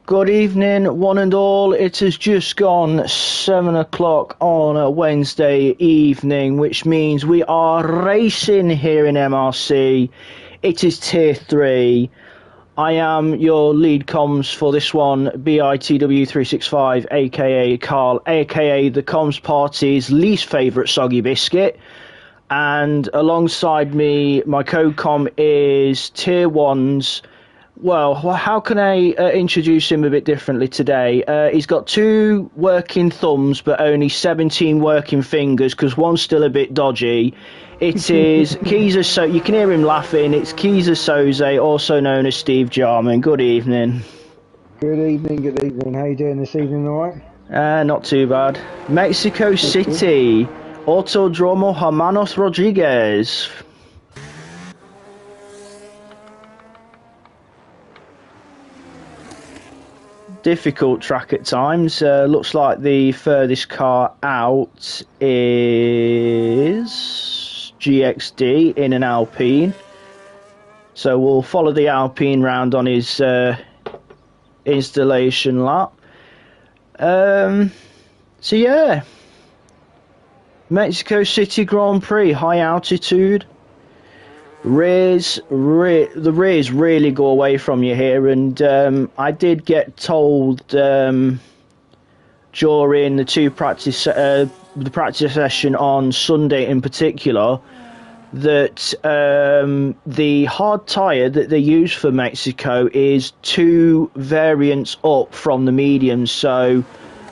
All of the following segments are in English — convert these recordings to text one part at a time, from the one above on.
Good evening, one and all. It has just gone 7 o'clock on a Wednesday evening, which means we are racing here in MRC. It is Tier 3. I am your lead comms for this one, BITW365, aka Carl, aka the comms party's least favourite soggy biscuit. And alongside me, my co-com is Tier 1's. Well, how can I introduce him a bit differently today? He's got 2 working thumbs, but only 17 working fingers, because one's still a bit dodgy. It is Keezer, so you can hear him laughing. It's Keezer Soze, also known as Steve Jarman. Good evening. Good evening, good evening. How you doing this evening, all right? Not too bad. Mexico City, Autodromo Hermanos Rodriguez. Difficult track at times. Looks like the furthest car out is GXD in an Alpine. So we'll follow the Alpine round on his installation lap. So yeah, Mexico City Grand Prix, high altitude. The rears really go away from you here, and I did get told during the practice session on Sunday in particular that the hard tyre that they use for Mexico is 2 variants up from the medium, so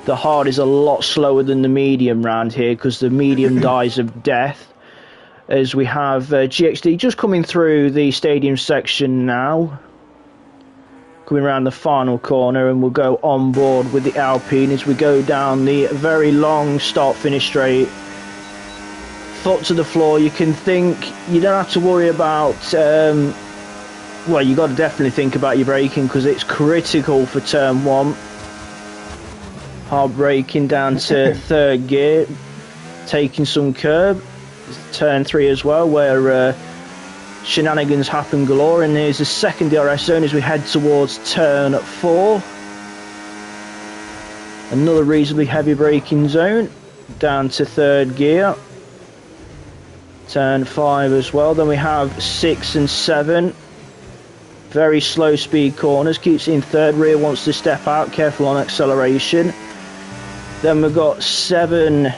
the hard is a lot slower than the medium round here because the medium dies of death. As we have GXD just coming through the stadium section now, coming around the final corner, and we'll go on board with the Alpine as we go down the very long start-finish straight. Foot to the floor. You can think, you don't have to worry about, well, you got to definitely think about your braking because it's critical for turn 1. Hard braking down to 3rd gear, taking some curb. Turn 3 as well, where shenanigans happen galore, and there's a second DRS zone as we head towards turn 4. Another reasonably heavy braking zone down to 3rd gear. Turn 5 as well. Then we have 6 and 7. Very slow speed corners. Keeps it in 3rd. Rear wants to step out. Careful on acceleration. Then we've got 7,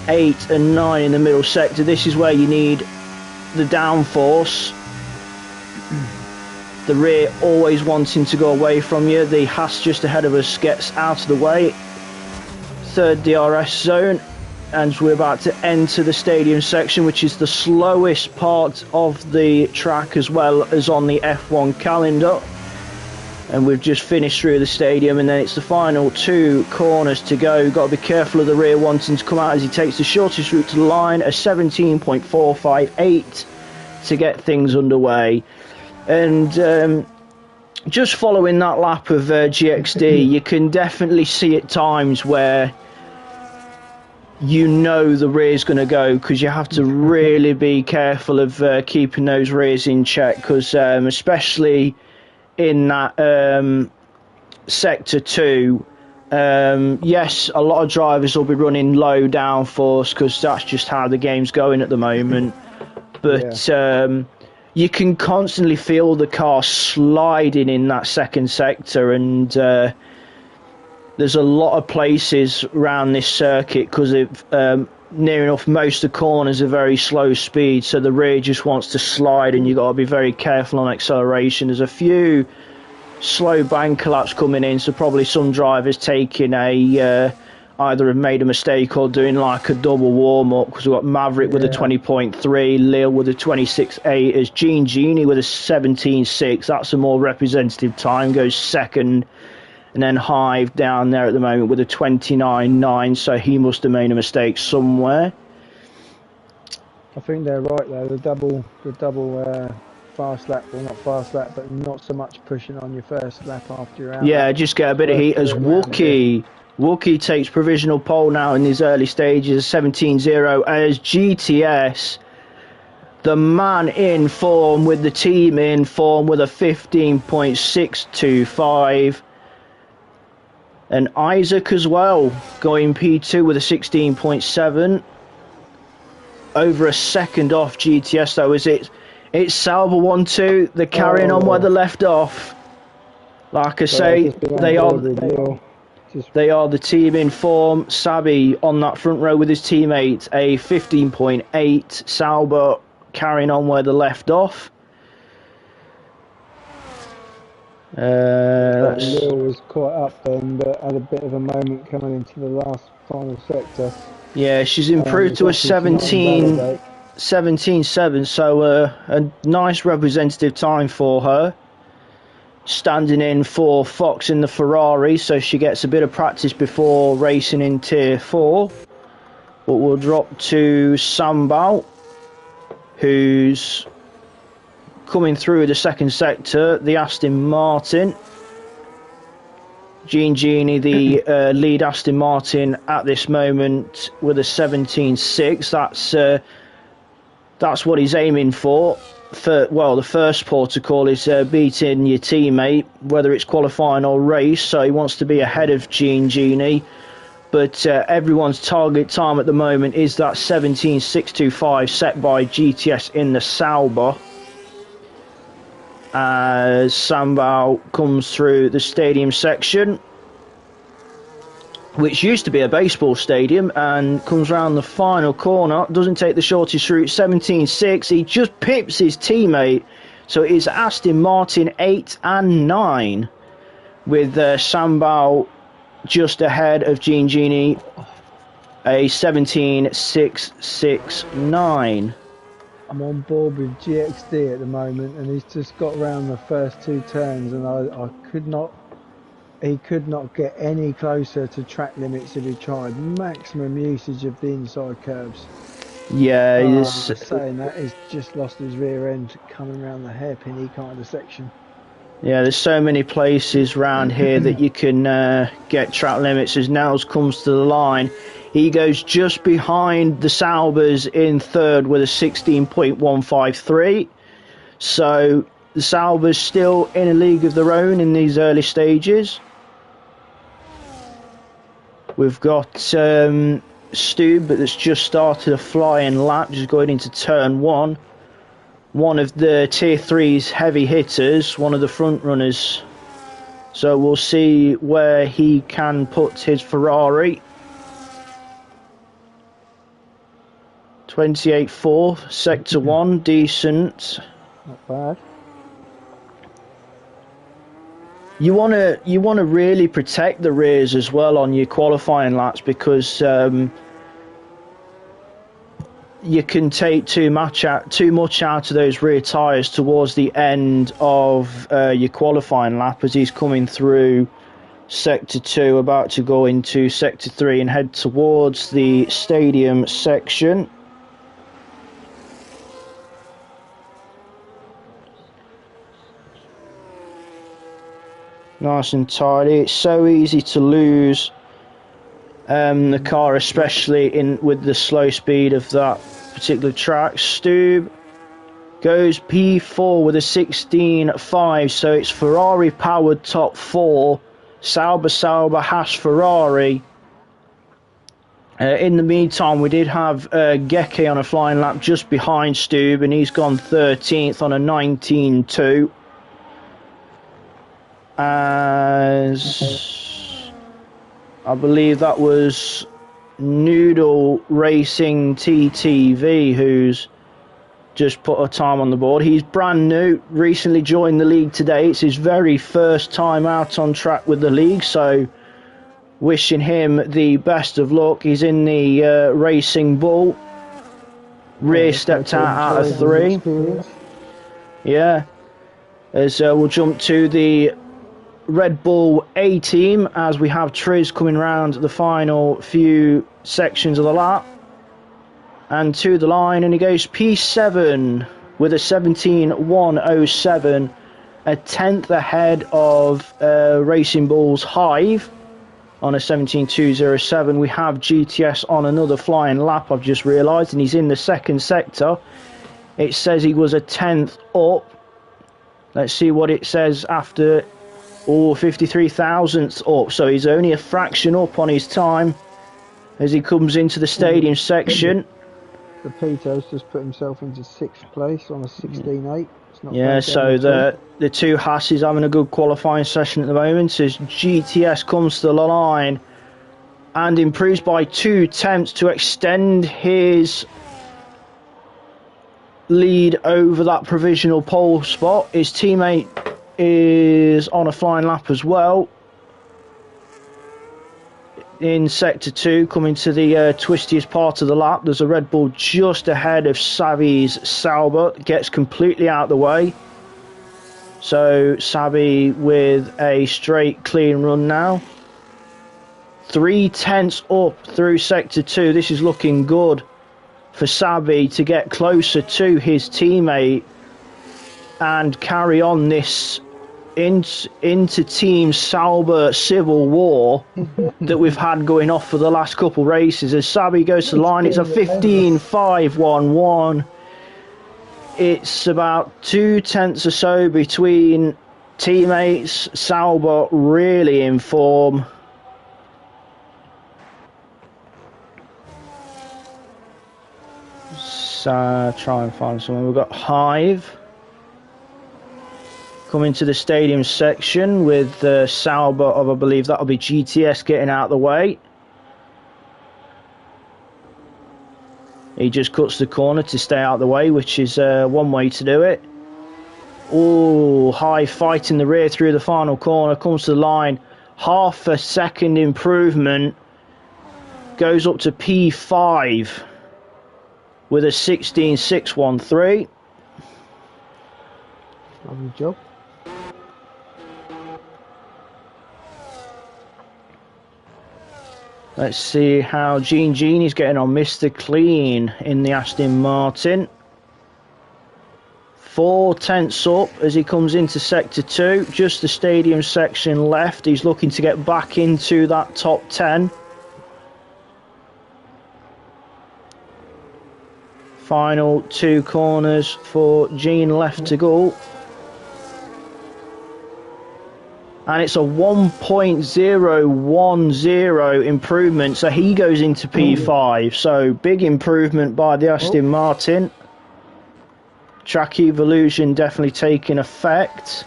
8 and 9 in the middle sector. This is where you need the downforce. The rear always wanting to go away from you. The Haas just ahead of us gets out of the way. 3rd DRS zone, and we're about to enter the stadium section, which is the slowest part of the track as well as on the F1 calendar. And we've just finished through the stadium, and then it's the final 2 corners to go. You've got to be careful of the rear wanting to come out as he takes the shortest route to the line, a 17.458 to get things underway. And just following that lap of GXD, you can definitely see at times where you know the rear's going to go, because you have to really be careful of keeping those rears in check, because especially in that sector 2, yes, a lot of drivers will be running low downforce because that's just how the game's going at the moment, but you can constantly feel the car sliding in that second sector, and there's a lot of places around this circuit because near enough most of the corners are very slow speed, so the rear just wants to slide, and you've got to be very careful on acceleration. There's a few slow bank laps coming in, so probably some drivers taking a either have made a mistake or doing like a double warm-up, because we've got Maverick with a 20.3, Lil with a 26.8, as Gene Genie with a 17.6. That's a more representative time, goes second. And then Hive down there at the moment with a 29.9, so he must have made a mistake somewhere. I think they're right there. The double fast lap, well, not fast lap, but not so much pushing on your first lap after you're out. Yeah, just get a bit of heat as Wookie takes provisional pole now in these early stages, 17.0, as GTS, the man in form with the team in form with a 15.625. And Isaac as well, going P2 with a 16.7. Over a second off GTS though, is it? It's Sauber 1-2. They're carrying on where they left off. Like I say, they are the team in form. Sabi on that front row with his teammate, a 15.8. Sauber carrying on where they left off. Lil was quite up then, but had a bit of a moment coming into the last final sector. Yeah, she's improved to a 17.7, so a nice representative time for her. Standing in for Fox in the Ferrari, so she gets a bit of practice before racing in Tier 4. But we'll drop to Sambal, who's coming through the second sector, the Aston Martin. Genie, the lead Aston Martin at this moment with a 17.6. That's what he's aiming for. Well, the first protocol is beating your teammate, whether it's qualifying or race. So he wants to be ahead of Genie. But everyone's target time at the moment is that 17.625 set by GTS in the Sauber. As Sambal comes through the stadium section, which used to be a baseball stadium, and comes around the final corner, doesn't take the shortest route, 17.6, he just pips his teammate, so it is Aston Martin 8 and 9, with Sambal just ahead of Genie, a 17.669. I'm on board with GXD at the moment, and he's just got around the first two turns, and he could not get any closer to track limits if he tried. Maximum usage of the inside curves. Yeah, saying that, he's just lost his rear end coming around the hairpin kind of section. Yeah, there's so many places round here that you can get track limits. As Nels comes to the line, he goes just behind the Saubers in third with a 16.153. So the Saubers still in a league of their own in these early stages. We've got Stu, but that's just started a flying lap, just going into turn one. One of the Tier 3's heavy hitters, one of the front runners. So we'll see where he can put his Ferrari. 28.4, Sector 1, decent. Not bad. You want to really protect the rears as well on your qualifying laps, because you can take too much out of those rear tyres towards the end of your qualifying lap, as he's coming through Sector 2, about to go into Sector 3 and head towards the stadium section. Nice and tidy. It's so easy to lose the car, especially with the slow speed of that particular track. Stube goes P4 with a 16.5, so it's Ferrari powered top four. Sauber, Haas, Ferrari. In the meantime, we did have Geke on a flying lap just behind Stube, and he's gone 13th on a 19.2. As I believe that was Noodle Racing TTV who's just put a time on the board. He's brand new, recently joined the league today. It's his very first time out on track with the league, so wishing him the best of luck. He's in the Racing Bull. Rear stepped out of 3. Yeah. As we'll jump to the Red Bull A team, as we have Triz coming round the final few sections of the lap and to the line, and he goes P7 with a 17.107, a tenth ahead of Racing Bull's Hive on a 17.207. We have GTS on another flying lap, I've just realised, and he's in the second sector. It says he was a tenth up. Let's see what it says after or 53 thousandths up, so he's only a fraction up on his time as he comes into the stadium section. The Pito's just put himself into 6th place on a 16.8. It's not Yeah, bad so going at all. the two Haas is having a good qualifying session at the moment as GTS comes to the line and improves by 2 tenths to extend his lead over that provisional pole spot. His teammate is on a flying lap as well in sector 2, coming to the twistiest part of the lap. There's a Red Bull just ahead of Savi's Sauber, gets completely out of the way, so Savi with a straight clean run now. 3 tenths up through sector 2. This is looking good for Savi to get closer to his teammate and carry on this into Team Sauber civil war that we've had going off for the last couple races. As Savi goes to the line, it's a 15.511. It's about 2 tenths or so between teammates. Sauber really in form. So try and find someone. We've got Hive coming to the stadium section with Sauber of, I believe that'll be GTS, getting out of the way. He just cuts the corner to stay out of the way, which is one way to do it. Oh, Hive fighting the rear through the final corner, comes to the line. Half a second improvement, goes up to P5 with a 16.613. Lovely job. Let's see how Gene is getting on. Mr. Clean in the Aston Martin. 4 tenths up as he comes into sector 2. Just the stadium section left. He's looking to get back into that top 10. Final 2 corners for Gene left to go. And it's a 1.010 improvement, so he goes into P5. So big improvement by the Aston Martin. Track evolution definitely taking effect.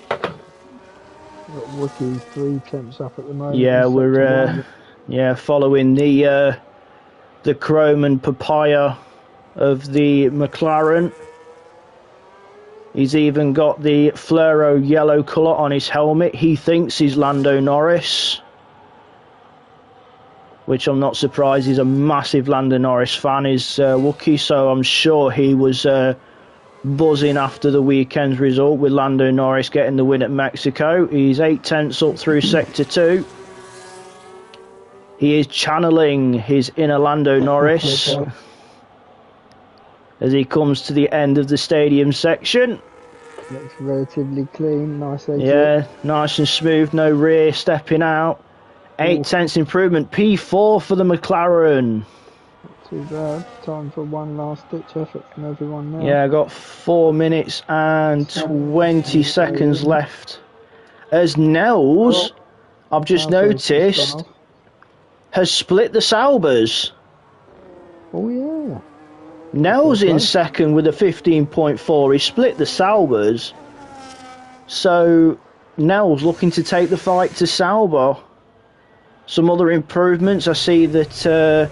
Got Wookie 3 tenths up at the moment. Yeah, we're following the chrome and papaya of the McLaren. He's even got the fluoro yellow colour on his helmet. He thinks he's Lando Norris, which I'm not surprised. He's a massive Lando Norris fan, is Wookie, so I'm sure he was buzzing after the weekend's result with Lando Norris getting the win at Mexico. He's 8 tenths up through sector 2. He is channeling his inner Lando Norris as he comes to the end of the stadium section. Looks relatively clean, nice exit. Yeah, nice and smooth, no rear stepping out. 8 tenths improvement, P4 for the McLaren. Not too bad. Time for one last ditch effort from everyone now. Yeah, I got 4 minutes and 20 seconds left. As Nels, I've just noticed, has split the Saubers. Oh yeah. Nels in second with a 15.4. He split the Saubers. So Nels looking to take the fight to Sauber. Some other improvements. I see that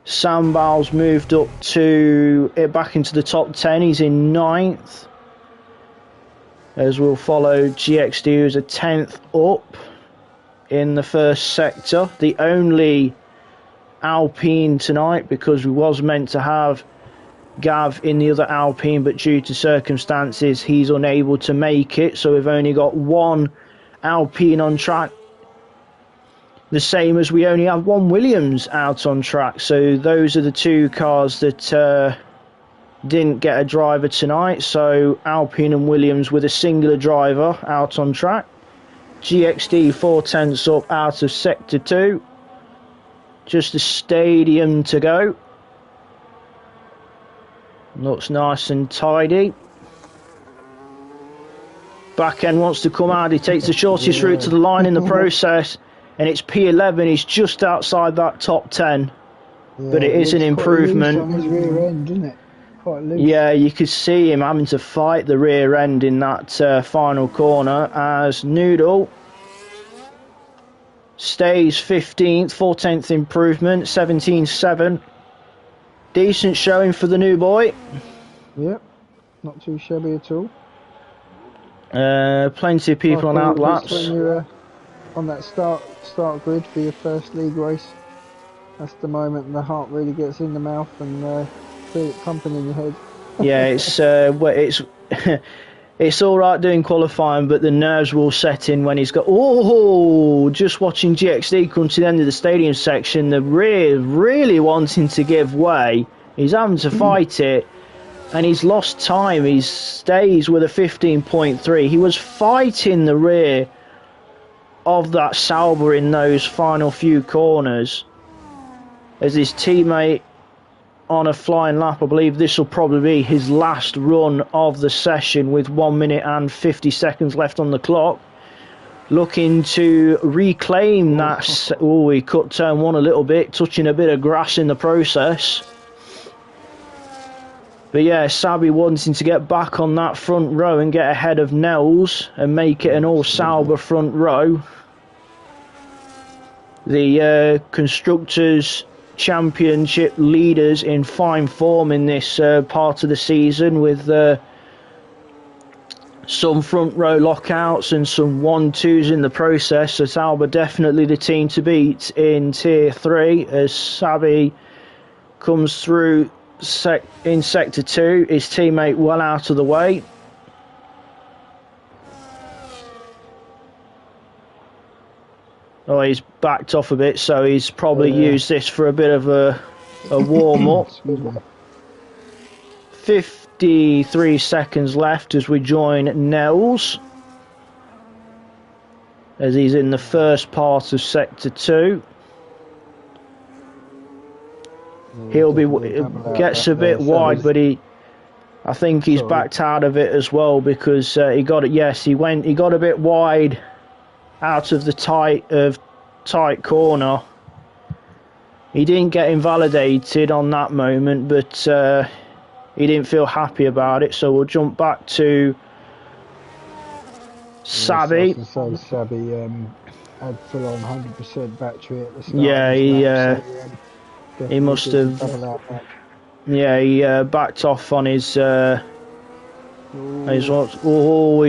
Sambal's moved up to back into the top 10. He's in 9th. As we'll follow GXD, who's a 10th up in the first sector. The only Alpine tonight, because we was meant to have Gav in the other Alpine, but due to circumstances he's unable to make it, so we've only got one Alpine on track, the same as we only have one Williams out on track. So those are the 2 cars that didn't get a driver tonight, so Alpine and Williams with a singular driver out on track. GXD 4 tenths up out of sector 2, just a stadium to go. Looks nice and tidy. Back end wants to come out. He takes the shortest route to the line in the process, and it's P11. He's just outside that top 10, but it is an improvement. On his rear end, isn't it? Quite loose. Yeah, you could see him having to fight the rear end in that final corner as Noodle stays 15th, 4/10th improvement, 17.7. Decent showing for the new boy. Yep, not too shabby at all. Plenty of people on out laps. When you're on that start grid for your first league race, that's the moment the heart really gets in the mouth and feel it pumping in your head. Yeah, it's all right doing qualifying, but the nerves will set in when he's got. Oh, just watching GXD come to the end of the stadium section, the rear really wanting to give way. He's having to fight it. And he's lost time. He stays with a 15.3. He was fighting the rear of that Sauber in those final few corners. As his teammate on a flying lap, I believe this will probably be his last run of the session with 1 minute and 50 seconds left on the clock. Looking to reclaim that. Oh, he cut turn one a little bit, touching a bit of grass in the process. But yeah, Sabi wanting to get back on that front row and get ahead of Nels and make it an all Sauber front row. The Constructors' Championship leaders in fine form in this part of the season, with some front row lockouts and some 1-2s in the process. So Sauber definitely the team to beat in Tier 3 as Sabi comes through in Sector 2, his teammate well out of the way. Oh, he's backed off a bit, so he's probably used this for a bit of a warm-up. 53 seconds left as we join Nels, as he's in the first part of Sector 2. He'll be gets a bit wide, but I think he's backed out of it as well, because he got it. Yes, he got a bit wide out of the tight corner. He didn't get invalidated on that moment, but he didn't feel happy about it. So we'll jump back to Sabi. Sabi had full on 100% battery at the start. Yeah, he must have. Yeah, he backed off on his. He's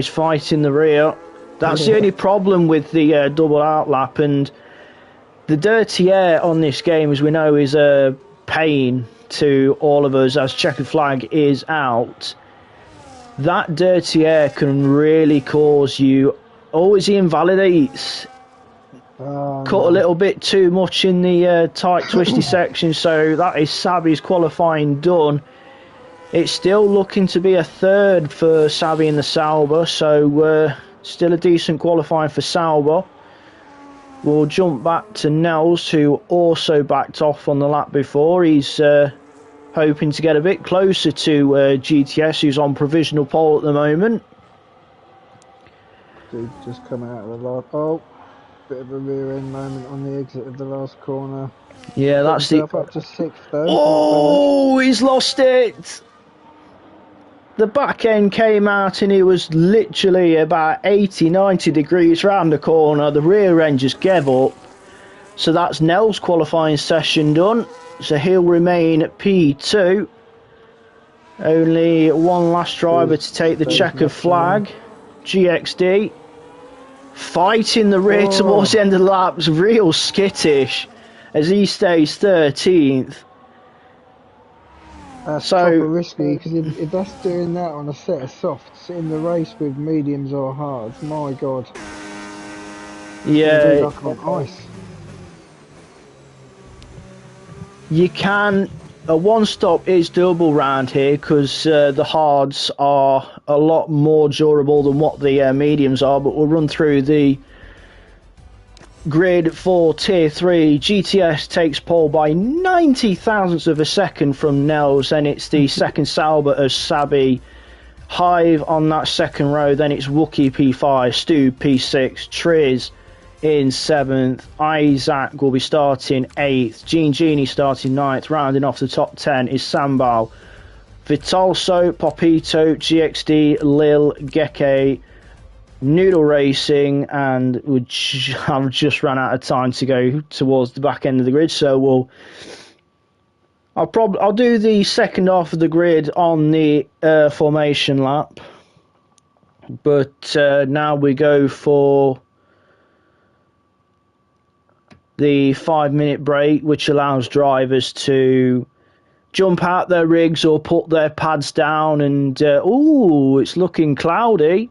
fighting the rear. That's the only problem with the double outlap, and the dirty air on this game, as we know, is a pain to all of us as checkered flag is out. That dirty air can really cause you. Always he invalidates. Cut a little bit too much in the tight twisty section, so that is Sabi's qualifying done. It's still looking to be a third for Sabi in the Sauber, so still a decent qualifying for Sauber. We'll jump back to Nels, who also backed off on the lap before. He's hoping to get a bit closer to GTS, who's on provisional pole at the moment. Dude, just come out of the last. Oh, bit of a rear end moment on the exit of the last corner. Yeah, that's the. Up to sixth though. Oh, he's lost it. The back end came out and he was literally about 80-90 degrees round the corner. The rear end just gave up. So that's Nels' qualifying session done. So he'll remain at P2. Only one last driver to take the checkered flag. GXD. Fighting the rear towards the end of the laps. Real skittish as he stays 13th. That's proper risky, because if that's doing that on a set of softs in the race with mediums or hards, my god. Yeah. Like on ice. You can. A one stop is doable round here, because the hards are a lot more durable than what the mediums are, but we'll run through the grid for Tier 3. GTS takes pole by 90 thousandths of a second from Nels, and it's the second Sauber as Sabi Hive on that second row, then it's Wookie P5, Stu P6, Triz in 7th, Isaac will be starting 8th, Genie starting 9th, rounding off the top 10 is Sambal, Vitalso, Popito, GXD, Lil, Geke, Noodle Racing, and I've just ran out of time to go towards the back end of the grid, so I'll do the second half of the grid on the formation lap, but now we go for the 5-minute break, which allows drivers to jump out their rigs or put their pads down, and it's looking cloudy.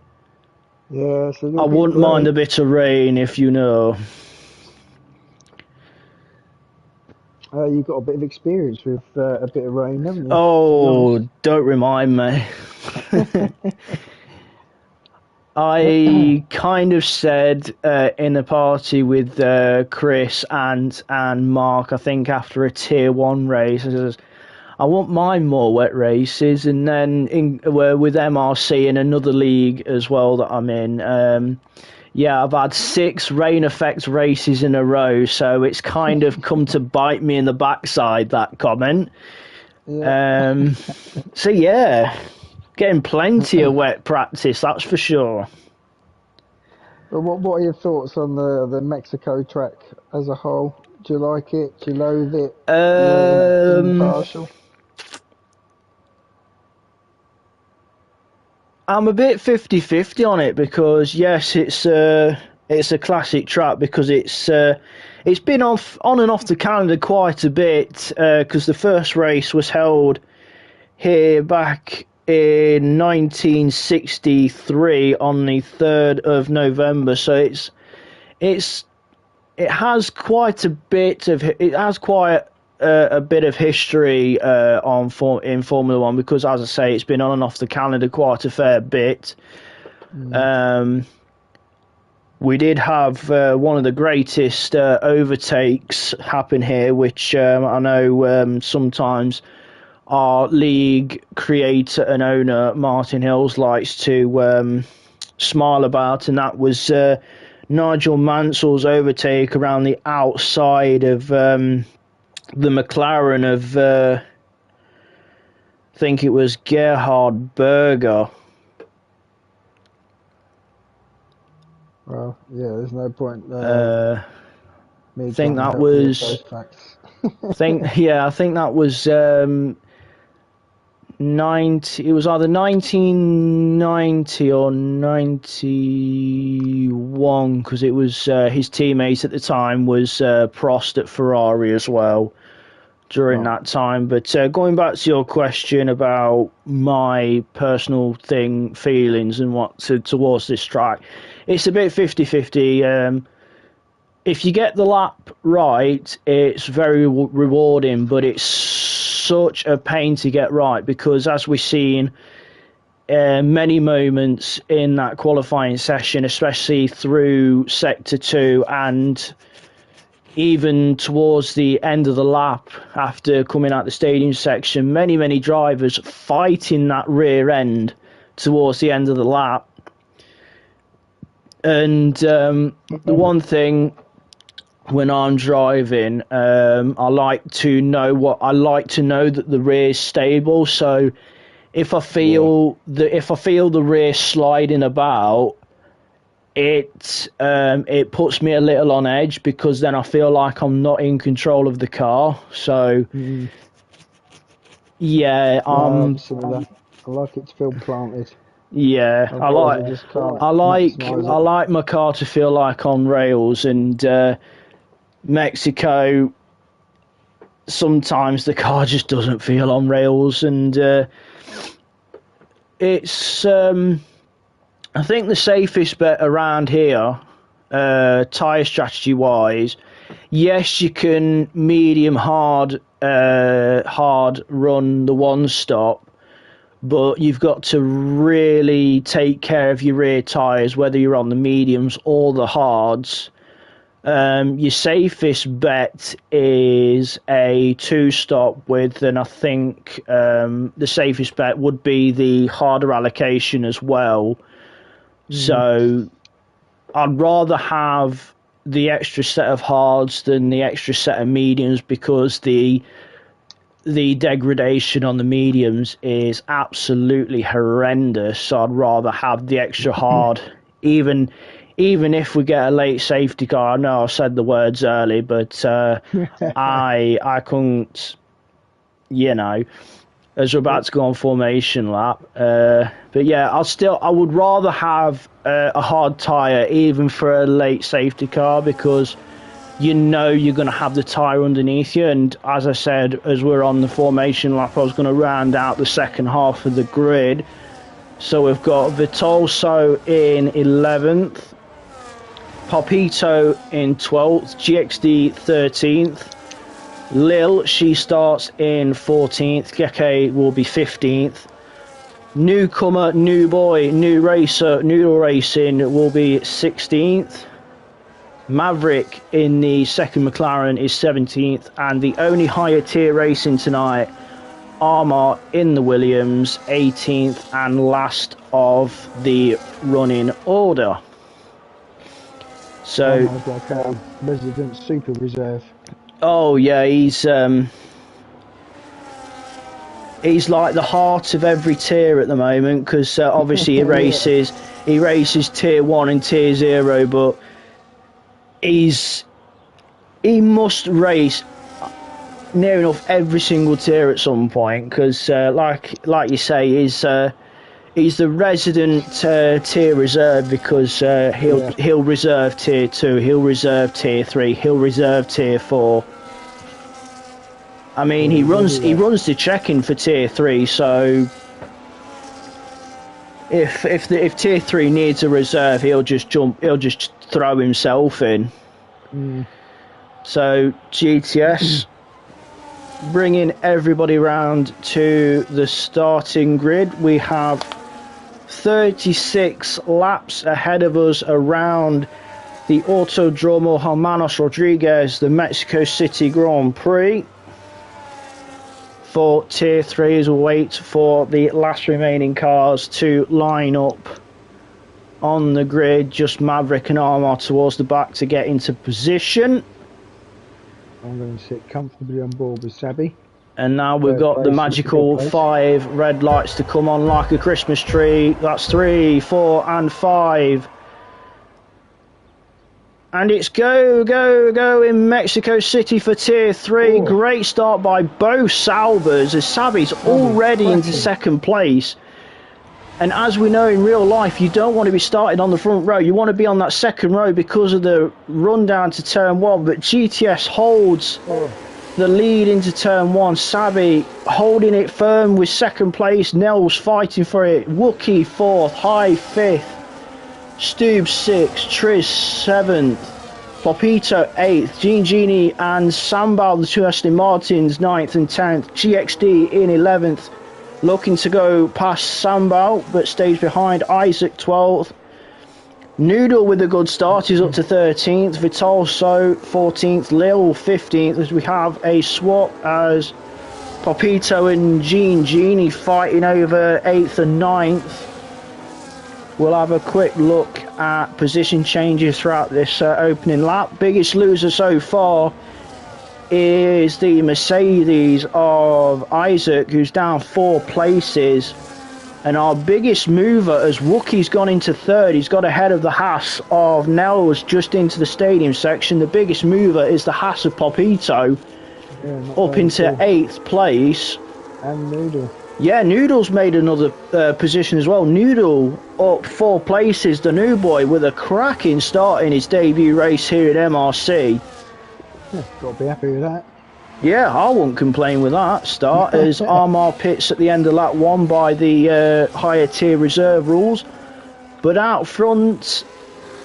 Yeah, it's a little I bit wouldn't grey. mind a bit of rain, if you know. You've got a bit of experience with a bit of rain, haven't you? Oh, don't remind me. I kind of said in a party with Chris and Mark, I think after a tier 1 race, I says, I won't mind more wet races, and then with MRC in another league as well that I'm in, I've had 6 rain effect races in a row, so it's kind of come to bite me in the backside, that comment. Yeah. So yeah, getting plenty of wet practice, that's for sure. But what are your thoughts on the Mexico track as a whole? Do you like it? Do you loathe it? Impartial? I'm a bit 50-50 on it, because yes, it's a classic track, because it's been on and off the calendar quite a bit, because the first race was held here back in 1963 on the 3rd of November, so it has quite a bit of history in Formula One, because, as I say, it's been on and off the calendar quite a fair bit. We did have one of the greatest overtakes happen here, which I know sometimes our league creator and owner Martin Hills likes to smile about, and that was Nigel Mansell's overtake around the outside of the McLaren of I think it was Gerhard Berger. Well, yeah, there's no point. I think that was. I think that was 90. It was either 1990 or 91, because it was his teammate at the time was Prost at Ferrari as well during that time. But going back to your question about my personal feelings and towards this track, it's a bit 50-50. If you get the lap right, it's very rewarding, but it's such a pain to get right, because as we've seen many moments in that qualifying session, especially through Sector 2 and even towards the end of the lap after coming out the stadium section, many drivers fighting that rear end towards the end of the lap. And the one thing when I'm driving, I like to know that the rear is stable. So if I feel the rear sliding about, it puts me a little on edge, because then I feel like I'm not in control of the car. So yeah, I like it to feel planted. Yeah, I like my car to feel like on rails, and Mexico, sometimes the car just doesn't feel on rails, and it's I think the safest bet around here, tyre strategy wise, yes, you can medium hard run the one stop, but you've got to really take care of your rear tyres, whether you're on the mediums or the hards. Your safest bet is a 2-stop with, and I think the safest bet would be the harder allocation as well. So I'd rather have the extra set of hards than the extra set of mediums, because the degradation on the mediums is absolutely horrendous. So I'd rather have the extra hard, even if we get a late safety car. I know I said the words early, but I couldn't, as we're about to go on formation lap. But yeah, I would rather have a hard tyre even for a late safety car, because you're going to have the tyre underneath you. And as I said, as we're on the formation lap, I was going to round out the second half of the grid. So we've got Vitolso in 11th, Popito in 12th, GXD 13th, Lil, she starts in 14th, Geke will be 15th, newcomer, new boy, new racer, Noodle Racing will be 16th, Maverick in the second McLaren is 17th, and the only higher tier racing tonight, Armour in the Williams, 18th and last of the running order. So, like a resident super reserve. Oh yeah, he's like the heart of every tier at the moment, because obviously he races tier 1 and tier 0, but he must race near enough every single tier at some point, because like you say, he's the resident tier reserve, because he'll reserve tier 2, he'll reserve tier 3, he'll reserve tier 4. I mean, he runs the check-in for tier 3, so if tier 3 needs a reserve, he'll just throw himself in. So GTS bringing everybody round to the starting grid. We have 36 laps ahead of us around the Autodromo Hermanos Rodriguez, the Mexico City Grand Prix. For tier 3, as we wait for the last remaining cars to line up on the grid, just Maverick and Armour towards the back to get into position. I'm going to sit comfortably on board with Sabi. And now we've got the magical 5 red lights to come on like a Christmas tree. That's 3, 4 and 5. And it's go, go, go in Mexico City for tier 3. Ooh. Great start by both Saubers, as Sabi's already into second place. And as we know in real life, you don't want to be starting on the front row. You want to be on that second row because of the run down to turn 1. But GTS holds the lead into turn 1. Sabi holding it firm with second place. Nels fighting for it. Wookie 4th. High 5th. Stoob 6th. Triz 7th. Popito 8th. Genie and Sambal, the two Aston Martins, 9th and 10th. GXD in 11th. Looking to go past Sambal, but stays behind. Isaac 12th. Noodle with a good start is up to 13th. Vitolso 14th. Lil 15th, as we have a swap as Popito and Genie fighting over 8th and 9th. We'll have a quick look at position changes throughout this opening lap. Biggest loser so far is the Mercedes of Isaac, who's down 4 places. And our biggest mover, as Wookie's gone into 3rd, he's got ahead of the Haas of Nels just into the stadium section. The biggest mover is the Haas of Popito, up into 8th place. And Noodle. Yeah, Noodle's made another position as well. Noodle up 4 places, the new boy, with a cracking start in his debut race here at MRC. Yeah, got to be happy with that. Yeah, I wouldn't complain with that start, as Armour pits at the end of lap 1 by the higher tier reserve rules. But out front,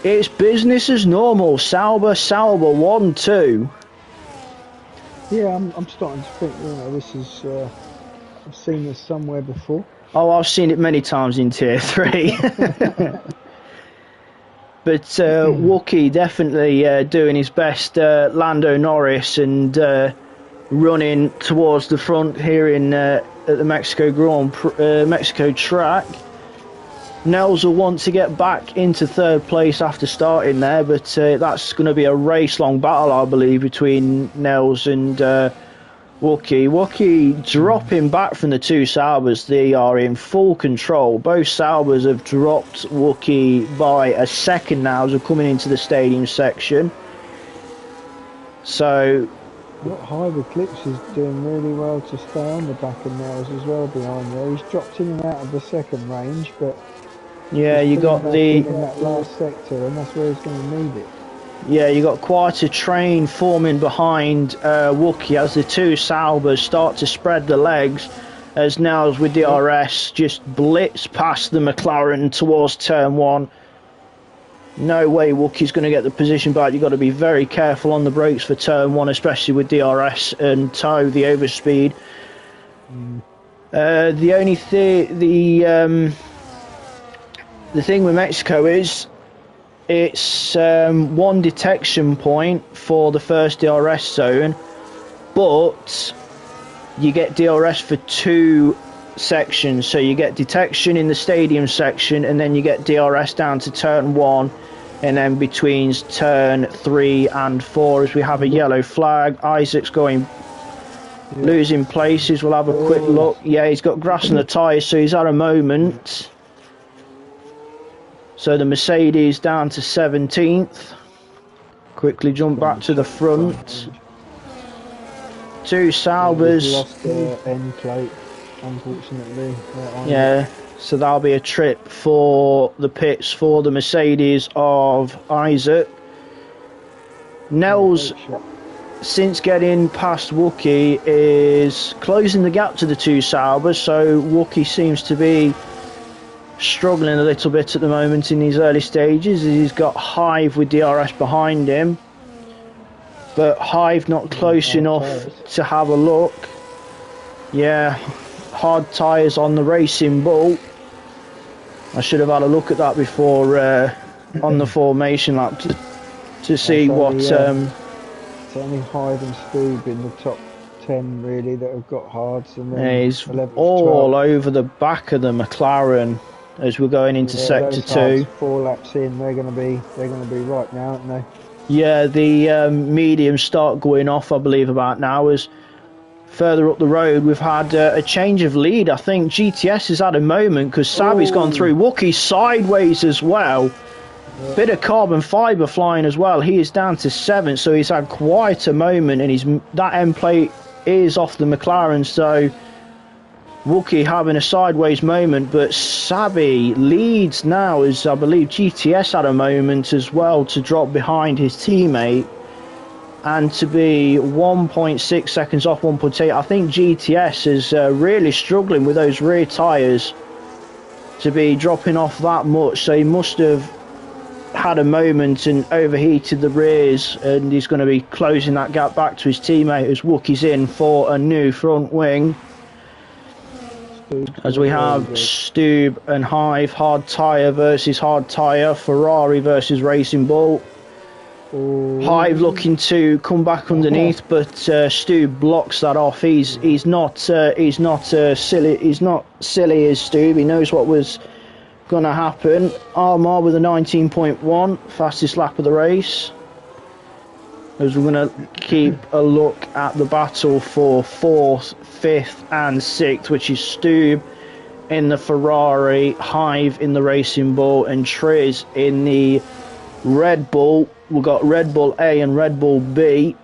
it's business as normal. Sauber 1-2. Yeah, I'm starting to think, this is... I've seen this somewhere before. Oh, I've seen it many times in tier 3. But Wookie definitely doing his best, Lando Norris, and running towards the front here at the Mexico track. Nels will want to get back into third place after starting there, but that's going to be a race-long battle, I believe, between Nels and Wookie. Wookie dropping back from the two Saubers. They are in full control. Both Saubers have dropped Wookie by a second now as we're coming into the stadium section. So Hive Eclipse is doing really well to stay on the back of Nels as well behind there. He's dropped in and out of the second range, but yeah, you got in that last sector, and that's where he's going to need it. Yeah, you got quite a train forming behind Wookie as the two Saubers start to spread the legs, as Nels with DRS just blitz past the McLaren towards turn one. No way Wookie's going to get the position back. You've got to be very careful on the brakes for turn one, especially with DRS and tow the overspeed. The only thing, the thing with Mexico is it's one detection point for the first DRS zone, but you get DRS for two sections. So you get detection in the stadium section, and then you get DRS down to turn one, and then between turn 3 and 4 as we have a yellow flag. Isaac's losing places. We'll have a quick look. Yeah, he's got grass on the tyres, so he's had a moment. So the Mercedes down to 17th. Quickly jump back to the front. Two Saubers. Lost their end plate, unfortunately. Yeah, so that'll be a trip for the pits for the Mercedes of Isaac. Nels, since getting past Wookie, is closing the gap to the two Saubers. So Wookie seems to be struggling a little bit at the moment in these early stages. He's got Hive with DRS behind him, but Hive not close enough to have a look. Yeah, hard tyres on the Racing Bull. I should have had a look at that before on the formation lap to see what it's only Hive and Stube in the top 10 really that have got hards, and then he's all over the back of the McLaren as we're going into sector 2. 4 laps in, they're going to be right now, aren't they? Yeah, the mediums start going off, I believe, about now. As further up the road, we've had a change of lead. I think GTS has had a moment because Sabi's gone through. Wookie sideways as well. Yeah. Bit of carbon fibre flying as well. He is down to 7th, so he's had quite a moment, and that end plate is off the McLaren, so Wookie having a sideways moment, but Sabi leads now as I believe GTS had a moment as well to drop behind his teammate and to be 1.6 seconds off 1.8. I think GTS is really struggling with those rear tyres to be dropping off that much, so he must have had a moment and overheated the rears, and he's going to be closing that gap back to his teammate as Wookie's in for a new front wing. As we have Stube and Hive, hard tyre versus hard tyre, Ferrari versus Racing Bull. Hive looking to come back underneath, but Stube blocks that off. He's not silly. He's not silly as Stube. He knows what was going to happen. Armar with a 19.1, fastest lap of the race. As we're going to keep a look at the battle for 4th, 5th and 6th, which is Stube in the Ferrari, Hive in the Racing Bull, and Triz in the Red Bull. We've got Red Bull A and Red Bull B.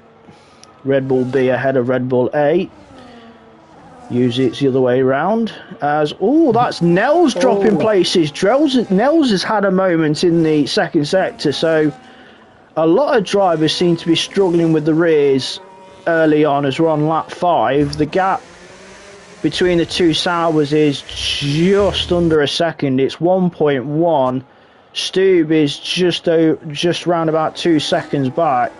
Red Bull B ahead of Red Bull A. Usually it's the other way around. That's Nels dropping places. Nels has had a moment in the second sector, so a lot of drivers seem to be struggling with the rears early on as we're on lap 5. The gap between the two Saubers is just under a second. It's 1.1. Stube is just round about 2 seconds back.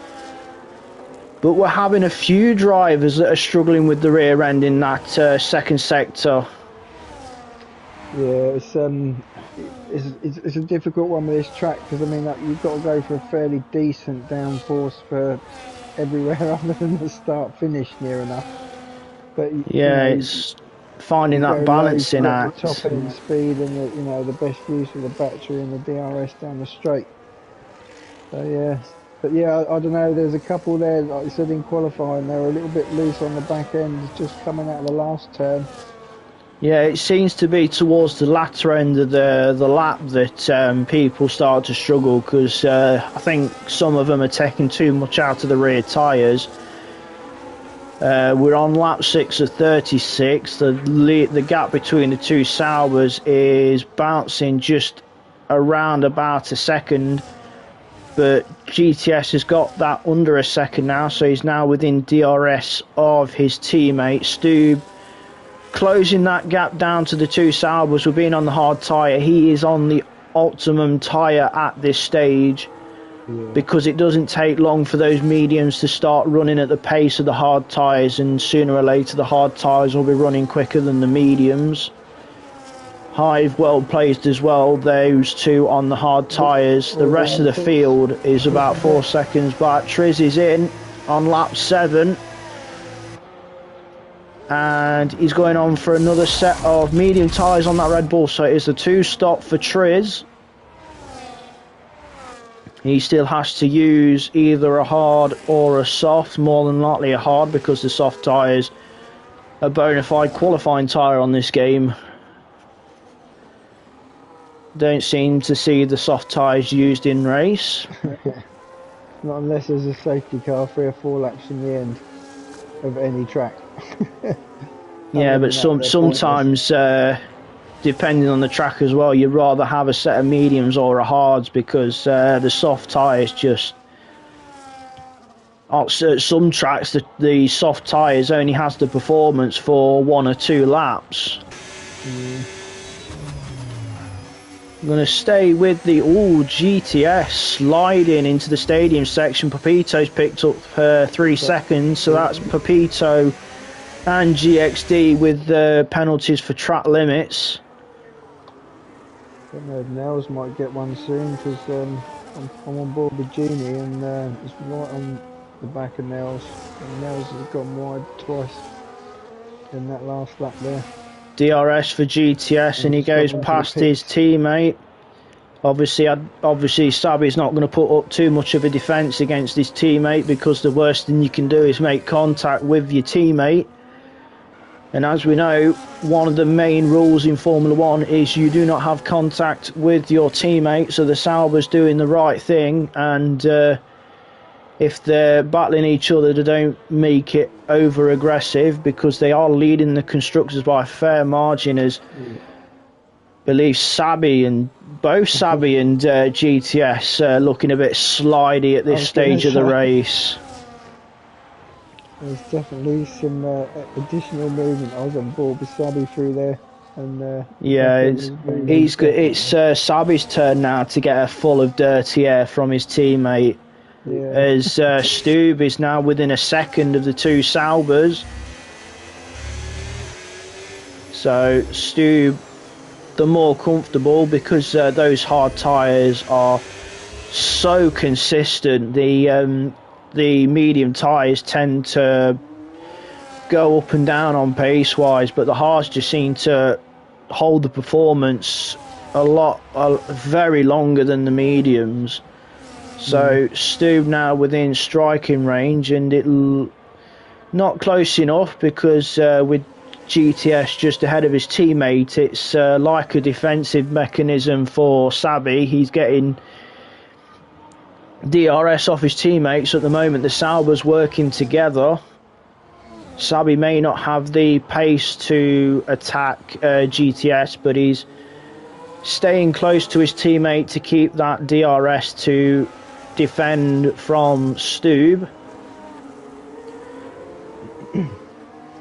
But we're having a few drivers that are struggling with the rear end in that second sector. Yeah, it's a difficult one with this track because I mean like, you've got to go for a fairly decent downforce for everywhere other than the start finish near enough. But you Yeah, know it's finding you go that low to balancing get the top act. end speed and the best use of the battery and the DRS down the straight. So yeah, but yeah, I don't know. There's a couple there, like I said in qualifying, they were a little bit loose on the back end, just coming out of the last turn. Yeah, it seems to be towards the latter end of the lap that people start to struggle because I think some of them are taking too much out of the rear tyres. We're on lap 6 of 36. The gap between the two Saubers is bouncing just around about a second, but GTS has got that under a second now, so he's now within DRS of his teammate Stube, closing that gap down to the two Saubers. With being on the hard tyre, he is on the optimum tyre at this stage. Yeah. Because it doesn't take long for those mediums to start running at the pace of the hard tyres, and sooner or later the hard tyres will be running quicker than the mediums. Hive well placed as well, those two on the hard tyres. The rest of the field is about 4 seconds back. Triz is in on lap 7 and he's going on for another set of medium tyres on that Red Bull, so it is a 2-stop for Triz. He still has to use either a hard or a soft, more than likely a hard, because the soft tyre is a bona fide qualifying tyre on this game. Don't seem to see the soft tyres used in race. Not unless there's a safety car 3 or 4 laps in the end of any track. Yeah, but sometimes, depending on the track as well, you'd rather have a set of mediums or a hards, because the soft tyres just... At some tracks, the soft tyres only has the performance for 1 or 2 laps. I'm going to stay with the GTS sliding into the stadium section. Pepito's picked up 3 seconds, so that's Pepito and GXD with the penalties for track limits. I don't know if Nels might get one soon, because I'm on board with Genie and it's right on the back of Nels. And Nels has gone wide twice in that last lap there. DRS for GTS, and he goes past his teammate. Obviously Sabi's not going to put up too much of a defence against his teammate, because the worst thing you can do is make contact with your teammate. And as we know, one of the main rules in Formula 1 is you do not have contact with your teammate, so the Sauber's doing the right thing, and if they're battling each other, they don't make it over aggressive, because they are leading the constructors by a fair margin, as I believe both Sabi and GTS looking a bit slidey at this stage of the race. There's definitely some additional movement. I was on board with Sabi through there. And yeah, it's Sabi's turn now to get a full of dirty air from his teammate. Yeah. As Stube is now within a second of the two Saubers. So Stube, the more comfortable, because those hard tyres are so consistent. The medium tyres tend to go up and down on pace wise, but the hards just seem to hold the performance very longer than the mediums. So Stube now within striking range, and it'll not close enough, because with GTS just ahead of his teammate, it's like a defensive mechanism for Sabi. He's getting DRS off his teammates at the moment. The Sauber's working together. Sabi may not have the pace to attack GTS, but he's staying close to his teammate to keep that DRS to defend from Stube.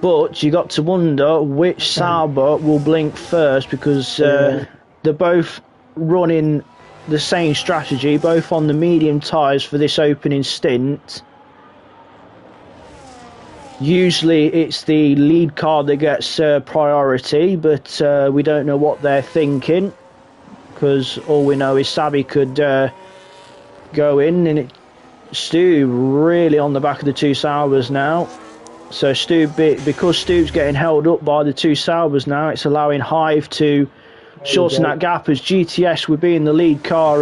But you got to wonder which Sauber will blink first, because they're both running the same strategy, both on the medium tyres for this opening stint. Usually it's the lead car that gets priority, but we don't know what they're thinking, because all we know is Sabi could go in, and Stu really on the back of the two Saubers now. So because Stu's getting held up by the two Saubers now, it's allowing Hive to shorten that gap, as GTS would be in the lead car.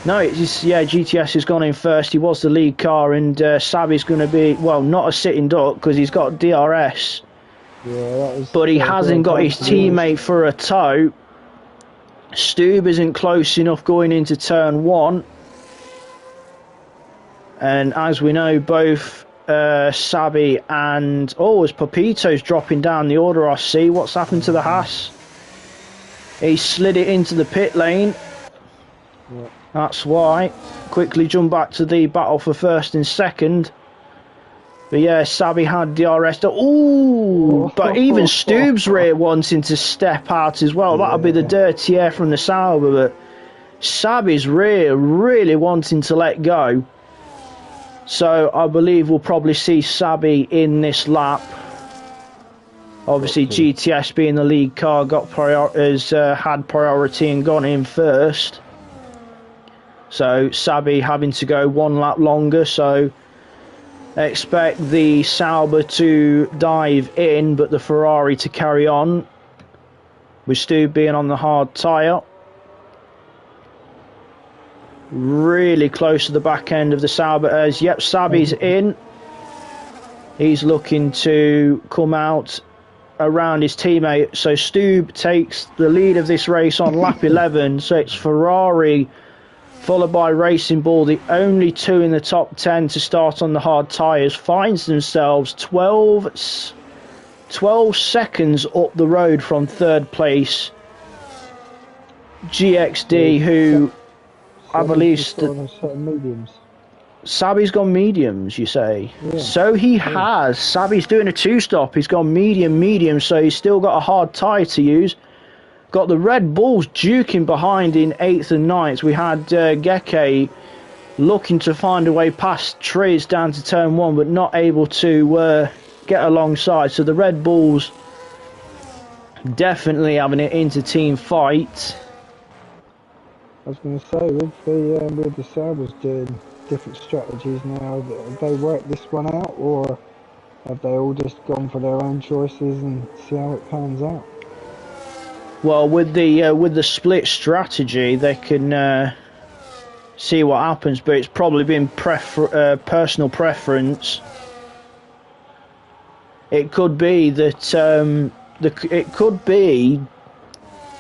GTS has gone in first. He was the lead car, and Sabi's going to be, well, not a sitting duck because he's got DRS. But he hasn't got his teammate for a tow. Stube isn't close enough going into turn 1. And as we know, both Sabi and... as Papito's dropping down the order, I see. What's happened to the Haas? He slid it into the pit lane. Yeah. That's why. Quickly jump back to the battle for first and second. But yeah, Sabi had DRS. But even Stube's rear wanting to step out as well. That'll be the dirty air from the Sauber. But Sabi's rear really wanting to let go. So I believe we'll probably see Sabi in this lap. Obviously, GTS being the lead car has had priority and gone in first. So Sabi having to go one lap longer. So expect the Sauber to dive in, but the Ferrari to carry on. With Stu being on the hard tyre. Really close to the back end of the Sauber. Sabi's in. He's looking to come out around his teammate. So Stu takes the lead of this race on lap 11. So it's Ferrari followed by Racing Bull, the only two in the top 10 to start on the hard tyres, finds themselves 12 seconds up the road from third place. GXD, who I believe... mediums. Sabi's gone mediums, you say? Yeah. So he has. Sabi's doing a two-stop. He's gone medium, so he's still got a hard tyre to use. Got the Red Bulls duking behind in 8th and 9th. We had Geke looking to find a way past Triz down to turn 1, but not able to get alongside. So the Red Bulls definitely having an inter-team fight. I was going to say, with the Saubers doing different strategies now, have they worked this one out, or have they all just gone for their own choices and see how it pans out? Well, with the split strategy, they can see what happens, but it's probably been personal preference. It could be that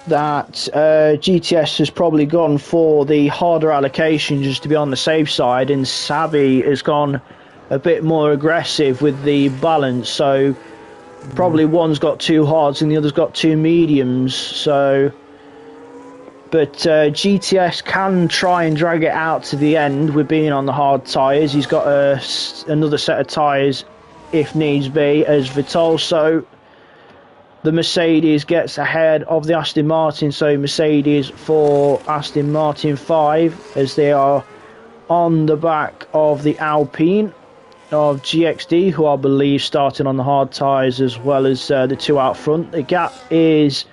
GTS has probably gone for the harder allocation just to be on the safe side, and Sabi has gone a bit more aggressive with the balance. So probably one's got two hards and the other's got two mediums. So, but GTS can try and drag it out to the end with being on the hard tyres. He's got another set of tyres if needs be as Vitol. So the Mercedes gets ahead of the Aston Martin. So Mercedes for Aston Martin 5 as they are on the back of the Alpine of GXD, who I believe started on the hard tyres as well as the two out front. The gap is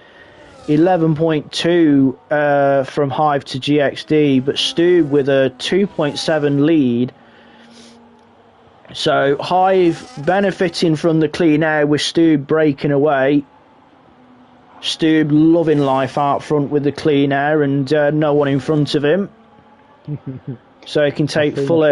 11.2 from Hive to GXD, but Stu with a 2.7 lead. So Hive benefiting from the clean air with Stu breaking away. Stu loving life out front with the clean air and no one in front of him. So he can take full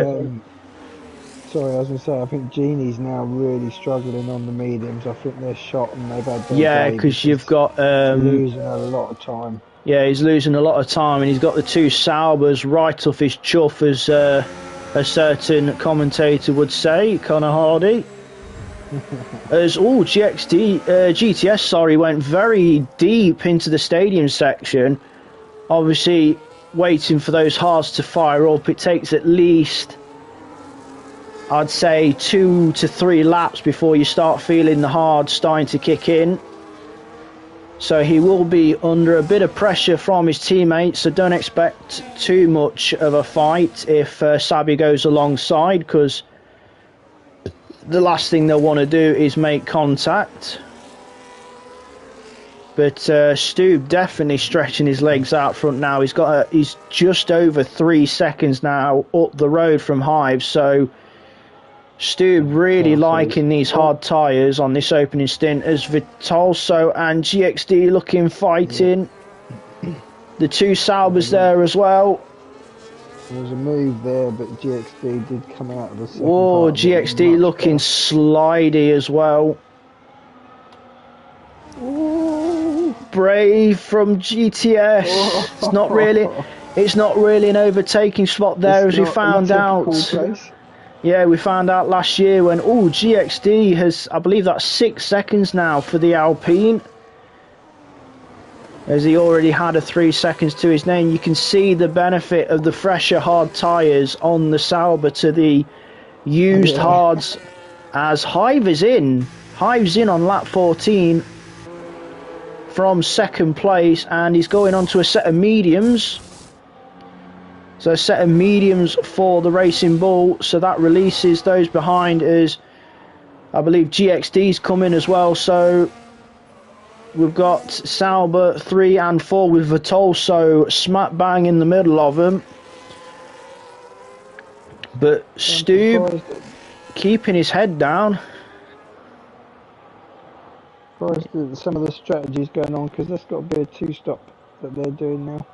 Sorry, I was going to say, I think Genie's now really struggling on the mediums. I think they're shot and they've had their because you've got... losing a lot of time. Yeah, he's losing a lot of time, and he's got the two Saubers right off his chuff, as a certain commentator would say, Connor Hardy. As GTS went very deep into the stadium section, obviously waiting for those hards to fire up. It takes at least, I'd say, 2 to 3 laps before you start feeling the hard starting to kick in. So he will be under a bit of pressure from his teammates, so don't expect too much of a fight if Sabi goes alongside, because the last thing they'll want to do is make contact. But Stube definitely stretching his legs out front now. He's just over 3 seconds now up the road from Hive. So Stube really liking these hard tyres on this opening stint as Vitolso and GXD looking fighting. The two Saubers there as well. There was a move there, but GXD did come out of the second Oh, part GXD looking slidey as well. Ooh. Brave from GTS. It's not really an overtaking spot there, as we found out. Yeah, we found out last year when GXD has, I believe that's 6 seconds now for the Alpine, as he already had a 3 seconds to his name. You can see the benefit of the fresher hard tyres on the Sauber to the used hards, as Hive's in on lap 14 from second place, and he's going on to a set of mediums. So a set of mediums for the Racing Bull, so that releases those behind, as I believe GXD's coming as well. So we've got Sauber 3 and 4 with Vitolso smack bang in the middle of them. But Stube keeping his head down. Some of the strategies going on, because that's got to be a 2-stop that they're doing now.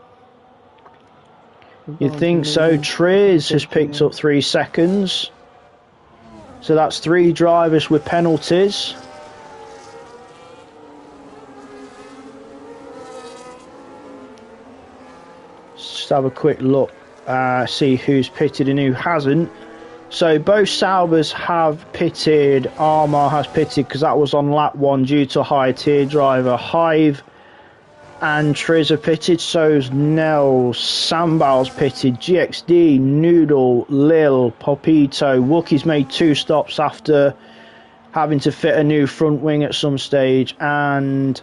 You think so? Prix has picked up 3 seconds. So that's 3 drivers with penalties. Just have a quick look, see who's pitted and who hasn't. So both Saubers have pitted. Armar has pitted because that was on lap 1 due to a high tier driver. Hive and Triz have pitted, so's Nell, Sambal's pitted, GXD, Noodle, Lil, Popito. Wookie's made 2 stops after having to fit a new front wing at some stage, and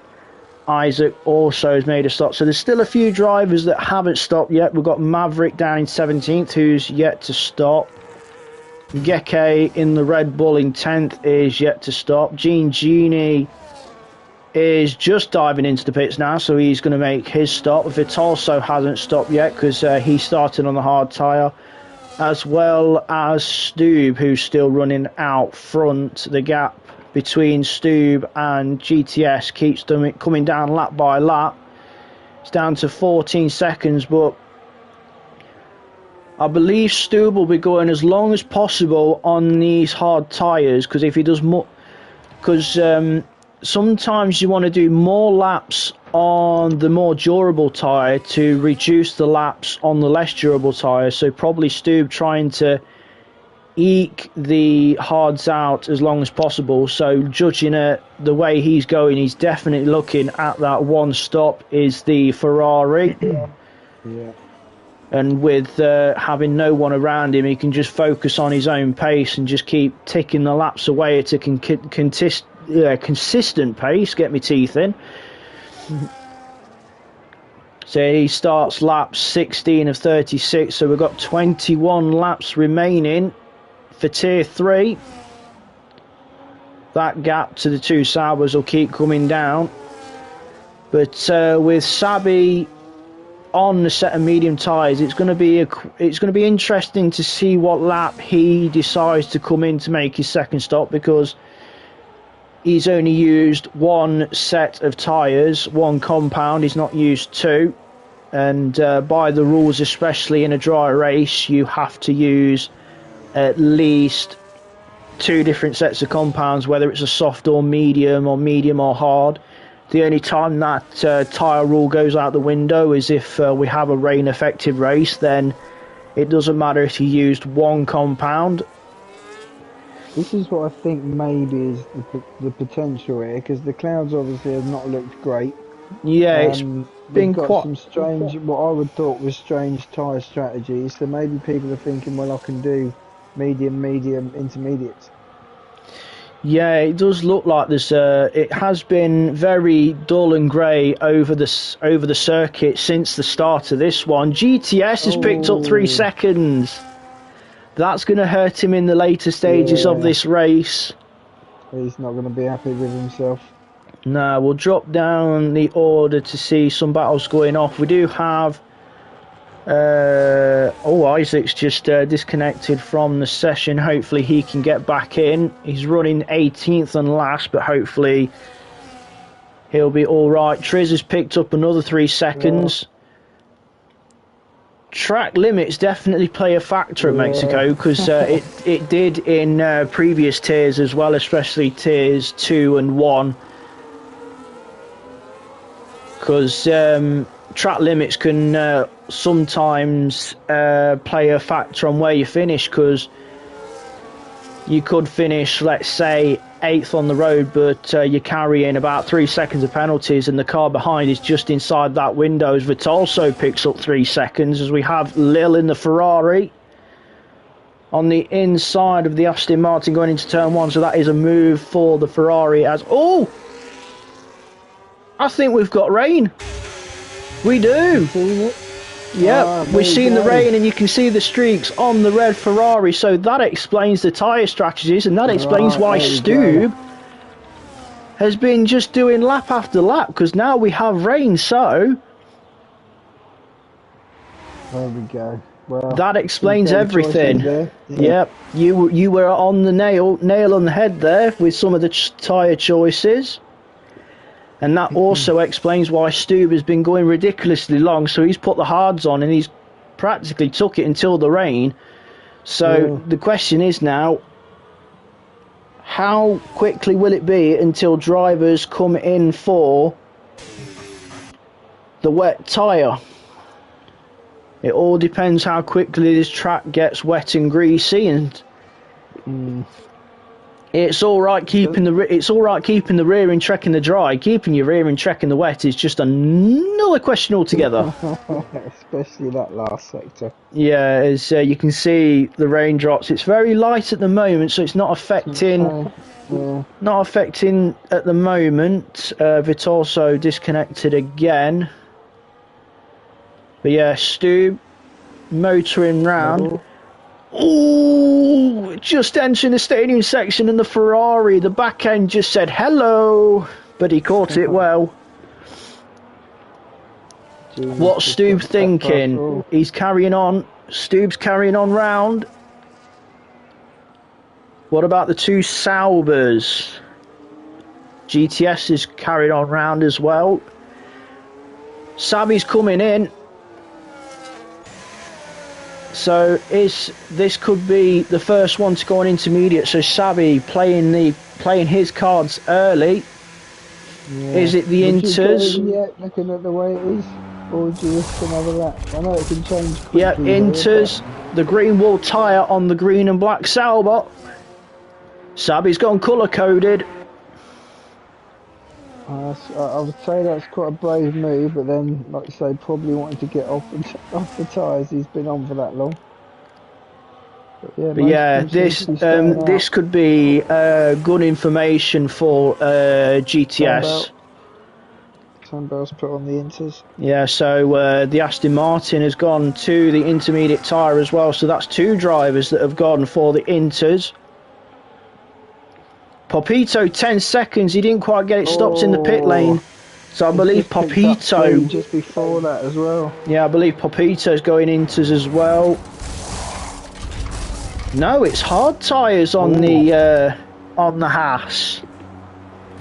Isaac also has made a stop. So there's still a few drivers that haven't stopped yet. We've got Maverick down in 17th, who's yet to stop. Geke in the Red Bull in 10th is yet to stop. Genie is just diving into the pits now, so he's going to make his stop. Vitolso hasn't stopped yet because he started on the hard tyre, as well as Stube, who's still running out front. The gap between Stube and GTS keeps them coming down lap by lap. It's down to 14 seconds, but I believe Stube will be going as long as possible on these hard tyres, because if he does more, because sometimes you want to do more laps on the more durable tyre to reduce the laps on the less durable tyre. So probably Stube trying to eke the hards out as long as possible. So judging it the way he's going, he's definitely looking at that one stop is the Ferrari. Yeah. And with having no one around him, he can just focus on his own pace and just keep ticking the laps away at a consistent pace. Get my teeth in. So he starts lap 16 of 36. So we've got 21 laps remaining for Tier 3. That gap to the 2 Saubers will keep coming down. But with Sabi on the set of medium tyres, it's going to be interesting to see what lap he decides to come in to make his second stop, because he's only used 1 set of tyres, 1 compound. He's not used 2, and by the rules, especially in a dry race, you have to use at least 2 different sets of compounds, whether it's a soft or medium or hard. The only time that tyre rule goes out the window is if we have a rain affected race. Then it doesn't matter if you used 1 compound. This is what I think maybe is the potential here, because the clouds obviously have not looked great. Yeah, it's been got quite some strange, what I would thought was strange tyre strategies. So maybe people are thinking, well, I can do medium, intermediate. Yeah, it does look like this. It has been very dull and grey over the circuit since the start of this one. GTS has picked up 3 seconds. That's going to hurt him in the later stages of this race. He's not going to be happy with himself. No, we'll drop down the order to see some battles going off. We do have... Isaac's just disconnected from the session. Hopefully he can get back in. He's running 18th and last, but hopefully he'll be alright. Triz has picked up another 3 seconds. Track limits definitely play a factor at Mexico, because it did in previous tiers as well, especially tiers 2 and 1. Because track limits can sometimes play a factor on where you finish, because you could finish, let's say, 8th on the road, but you're carrying about 3 seconds of penalties, and the car behind is just inside that window. As Vitalso picks up 3 seconds, as we have Lil in the Ferrari on the inside of the Aston Martin going into turn 1, so that is a move for the Ferrari. As I think we've got rain. We do. Yep, we've seen the rain, and you can see the streaks on the red Ferrari, so that explains the tyre strategies, and that explains why Stube has been just doing lap after lap, because now we have rain, so... There we go. Well, that explains everything. Yep, you were on the nail on the head there with some of the tyre choices. And that also explains why Stube has been going ridiculously long. So he's put the hards on, and he's practically took it until the rain. So the question is now, how quickly will it be until drivers come in for the wet tyre? It all depends how quickly this track gets wet and greasy, and it's all right keeping the rear in track in the dry. Keeping your rear in track in the wet is just another question altogether. Especially that last sector. Yeah, as you can see, the raindrops. It's very light at the moment, so it's not affecting. Not affecting at the moment. Vitorso disconnected again. But yeah, Stu motoring round. Ooh, just entering the stadium section, and the Ferrari, the back end just said hello, but he caught it well. What's Stube thinking? He's carrying on. Stube's carrying on round. What about the 2 Saubers? GTS is carried on round as well. Sabi's coming in. So this could be the first one to go on intermediate. So Sabi playing his cards early. Yeah. Is it the Inters? Yeah, looking at the way it is, or would you risk another lap? I know it can change quickly. Yeah, Inters. The green wall tyre on the green and black Sauber. Sabi's gone colour coded. I would say that's quite a brave move, but then, like you say, probably wanting to get off the tyres. He's been on for that long. But yeah, this could be good information for GTS. Sunbell's put on the Inters. Yeah, so the Aston Martin has gone to the intermediate tyre as well. So that's 2 drivers that have gone for the Inters. Popito, 10 seconds. He didn't quite get it stopped in the pit lane. So I believe Popito... just before that as well. Yeah, I believe Popito's going into as well. No, it's hard tyres on the Haas.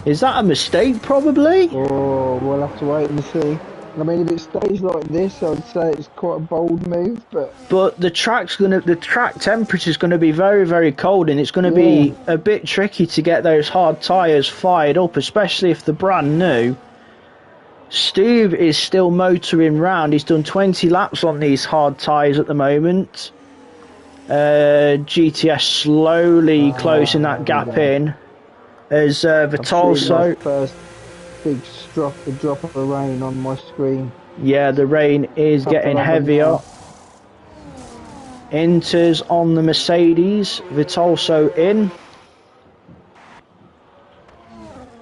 Is that a mistake, probably? Oh, we'll have to wait and see. I mean, if it stays like this, I'd say it's quite a bold move, but the track temperature's gonna be very, very cold, and it's gonna be a bit tricky to get those hard tyres fired up, especially if they're brand new. Steve is still motoring round. He's done 20 laps on these hard tyres at the moment. GTS slowly closing that gap in as Vitalso. First big drop of the rain on my screen. Yeah, the rain is getting heavier. Enters on the Mercedes. Vitalso in.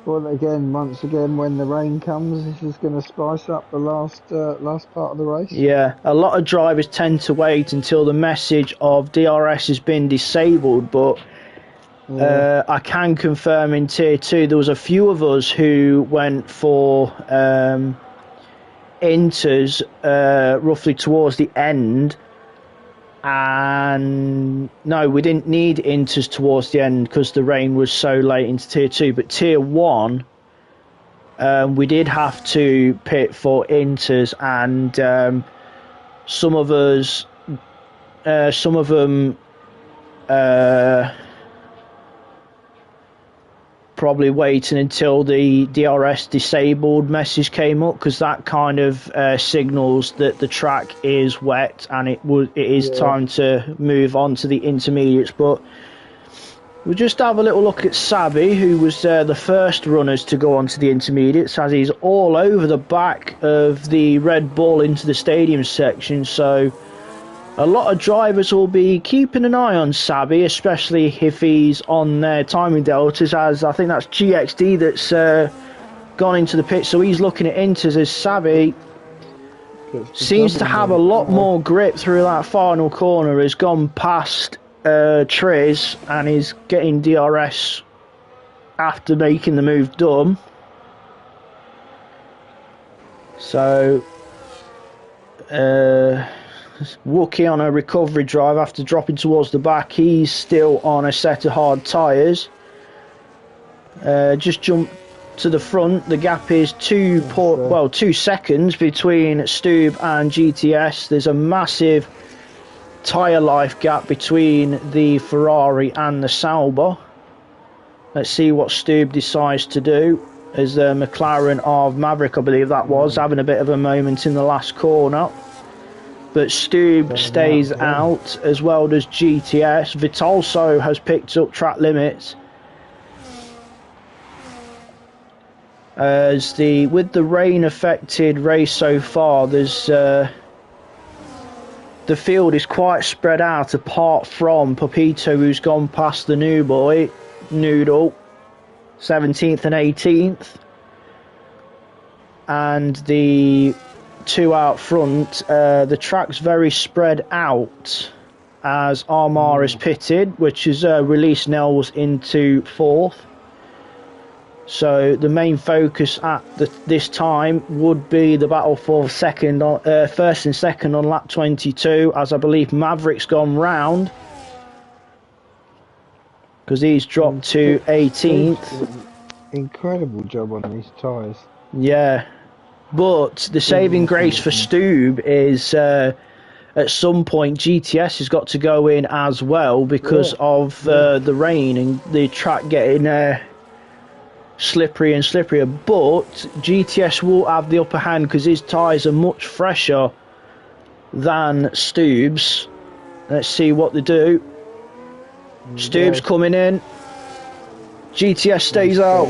Well, again, once again, when the rain comes, this is going to spice up the last part of the race. Yeah, a lot of drivers tend to wait until the message of DRS has been disabled, but I can confirm in Tier 2 there was a few of us who went for inters roughly towards the end, and no, we didn't need inters towards the end because the rain was so late into Tier 2, but Tier 1 we did have to pit for inters, and some of us, some of them probably waiting until the DRS disabled message came up, because that kind of signals that the track is wet and it is time to move on to the intermediates. But we'll just have a little look at Sabi, who was the first runners to go on to the intermediates, as he's all over the back of the Red Bull into the stadium section. So a lot of drivers will be keeping an eye on Sabi, especially if he's on their timing deltas, as I think that's GXD that's gone into the pit. So he's looking at inters, as Sabi seems to have a lot more grip through that final corner, has gone past Prix and is getting DRS after making the move dumb. So Wookie on a recovery drive after dropping towards the back. He's still on a set of hard tyres. Just jump to the front. The gap is 2 seconds between Stube and GTS. There's a massive tyre life gap between the Ferrari and the Sauber. Let's see what Stube decides to do, as the McLaren of Maverick, I believe that was, having a bit of a moment in the last corner. But Stube stays out, as well as GTS. Vitalso has picked up track limits, as with the rain affected race so far, there's the field is quite spread out, apart from Papito, who's gone past the new boy Noodle, 17th and 18th, and the two out front. The track's very spread out, as Armar is pitted, which has released Nels into 4th. So the main focus at this time would be the battle for first and second on lap 22, as I believe Maverick's gone round, because he's dropped to 18th. Incredible job on these tyres. Yeah. But the saving grace for Stube is at some point GTS has got to go in as well, because of the rain and the track getting slippery and slipperier. But GTS will have the upper hand because his tyres are much fresher than Stube's. Let's see what they do. Stube's coming in. GTS stays out.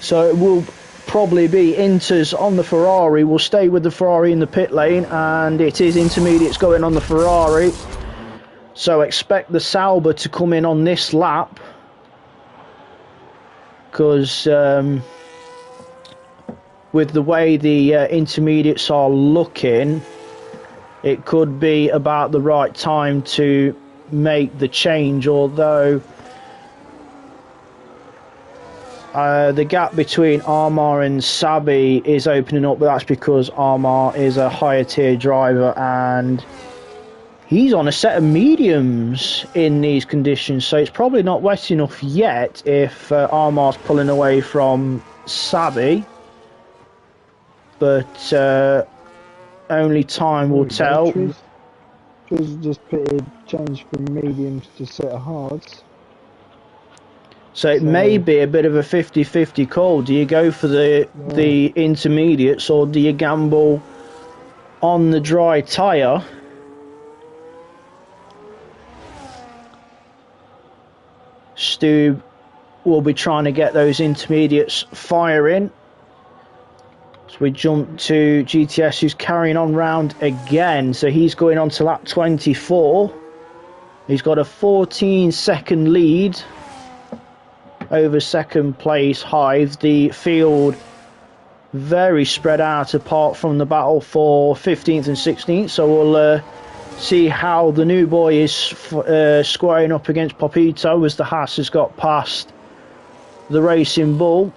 So it will probably be inters on the Ferrari. We'll stay with the Ferrari in the pit lane, and it is intermediates going on the Ferrari. So expect the Sauber to come in on this lap, because with the way the intermediates are looking, it could be about the right time to make the change, although the gap between Armar and Sabi is opening up, but that's because Armar is a higher tier driver and he's on a set of mediums in these conditions, so it's probably not wet enough yet if Armar's pulling away from Sabi, but only time will tell. Triz just changed from mediums to set of hards. So it may be a bit of a 50-50 call. Do you go for the intermediates, or do you gamble on the dry tyre? Stu will be trying to get those intermediates firing. So we jump to GTS, who's carrying on round again. So he's going on to lap 24. He's got a 14-second lead. over second place Hive. The field very spread out apart from the battle for 15th and 16th, so we'll see how the new boy is squaring up against Popito as the Haas has got past the Racing Bull.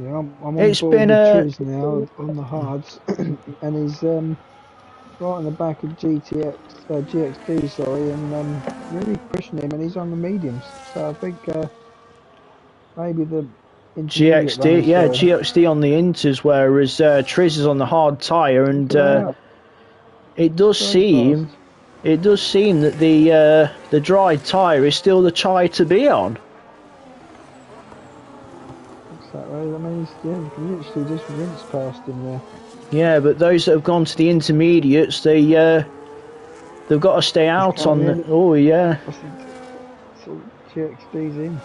Yeah, I'm on It's board been with Triz now on the hards, and he's right on the back of GXD, sorry, and really pushing him, and he's on the mediums. So I think maybe the intermediate GXD, yeah, runners will GXD on the inters, whereas Triz is on the hard tyre, and it does seem that the dry tyre is still the tyre to be on. Exactly. I mean, you can literally just rinse past him there. Yeah, but those that have gone to the intermediates, they've got to stay out on the. Oh yeah. So GXD's in.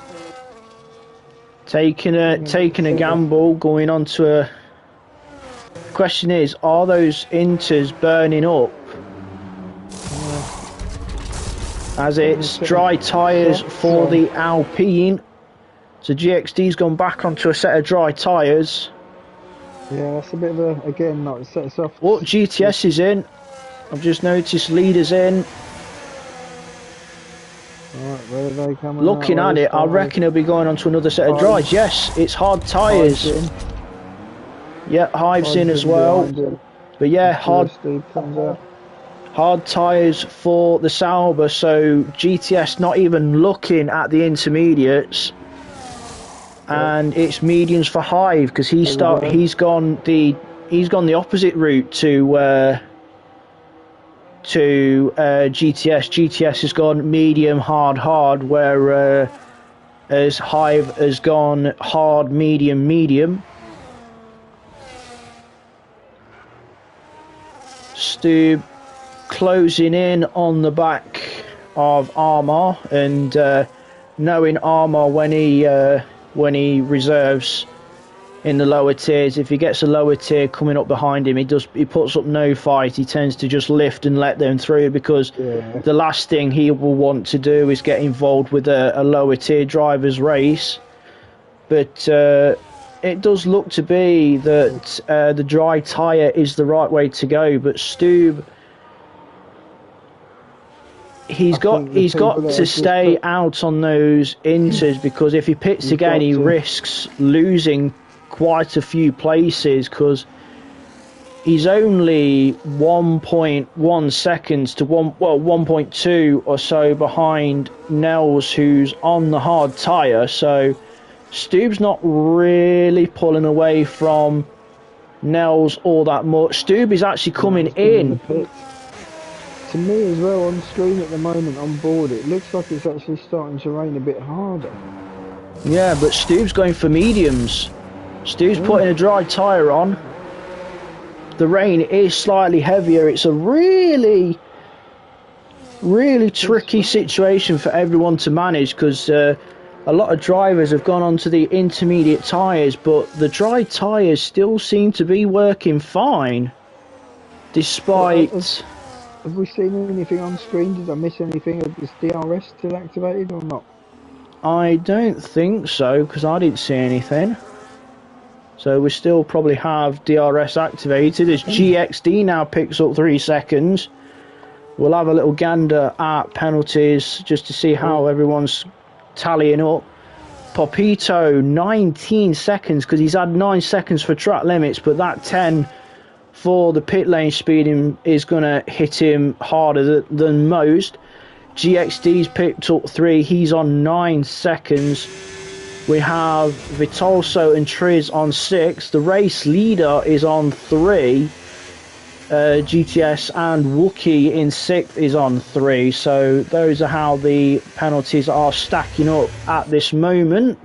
Taking a gamble, going on to a. Question is, are those inters burning up? As it's dry tyres for the Alpine. So GXD's gone back onto a set of dry tyres. Yeah, that's a bit of a, again, not set us off. Oh, GTS is in. I've just noticed leader's in. Right, where are they coming? Looking at it, I reckon he'll be going on to another set of dries. Yes, it's hard tyres. Yeah, Hive's in as well. But yeah, hard tyres for the Sauber. So GTS not even looking at the intermediates. And it's mediums for Hive because he's gone the opposite route to GTS. GTS has gone medium, hard, where as Hive has gone hard, medium. Stu closing in on the back of Armour, and knowing Armour when he reserves in the lower tiers, if he gets a lower tier coming up behind him, he puts up no fight. He tends to just lift and let them through, because the last thing he will want to do is get involved with a lower tier driver's race. But it does look to be that the dry tyre is the right way to go. But Stube, he's got to stay out on those inters, because if he pits again, he risks losing quite a few places, because he's only 1.1 seconds to 1.2 or so behind Nels, who's on the hard tyre. So Stube's not really pulling away from Nels all that much. Stube is actually coming in. To me as well, on screen at the moment on board, it looks like it's actually starting to rain a bit harder. Yeah, but Stube's going for mediums. Stube's putting a dry tyre on. The rain is slightly heavier. It's a really tricky situation for everyone to manage, because a lot of drivers have gone onto the intermediate tyres, but the dry tyres still seem to be working fine, despite... Have we seen anything on screen? Did I miss anything? Is DRS still activated or not? I don't think so, because I didn't see anything. So we still probably have DRS activated as GXD now picks up 3 seconds. We'll have a little gander at penalties just to see how everyone's tallying up. Popito 19 seconds, because he's had 9 seconds for track limits, but that 10 for the pit lane speeding is going to hit him harder than most. GXD's picked up 3, he's on 9 seconds. We have Vitolso and Triz on 6. The race leader is on 3. GTS and Wookie in 6th is on 3. So those are how the penalties are stacking up at this moment.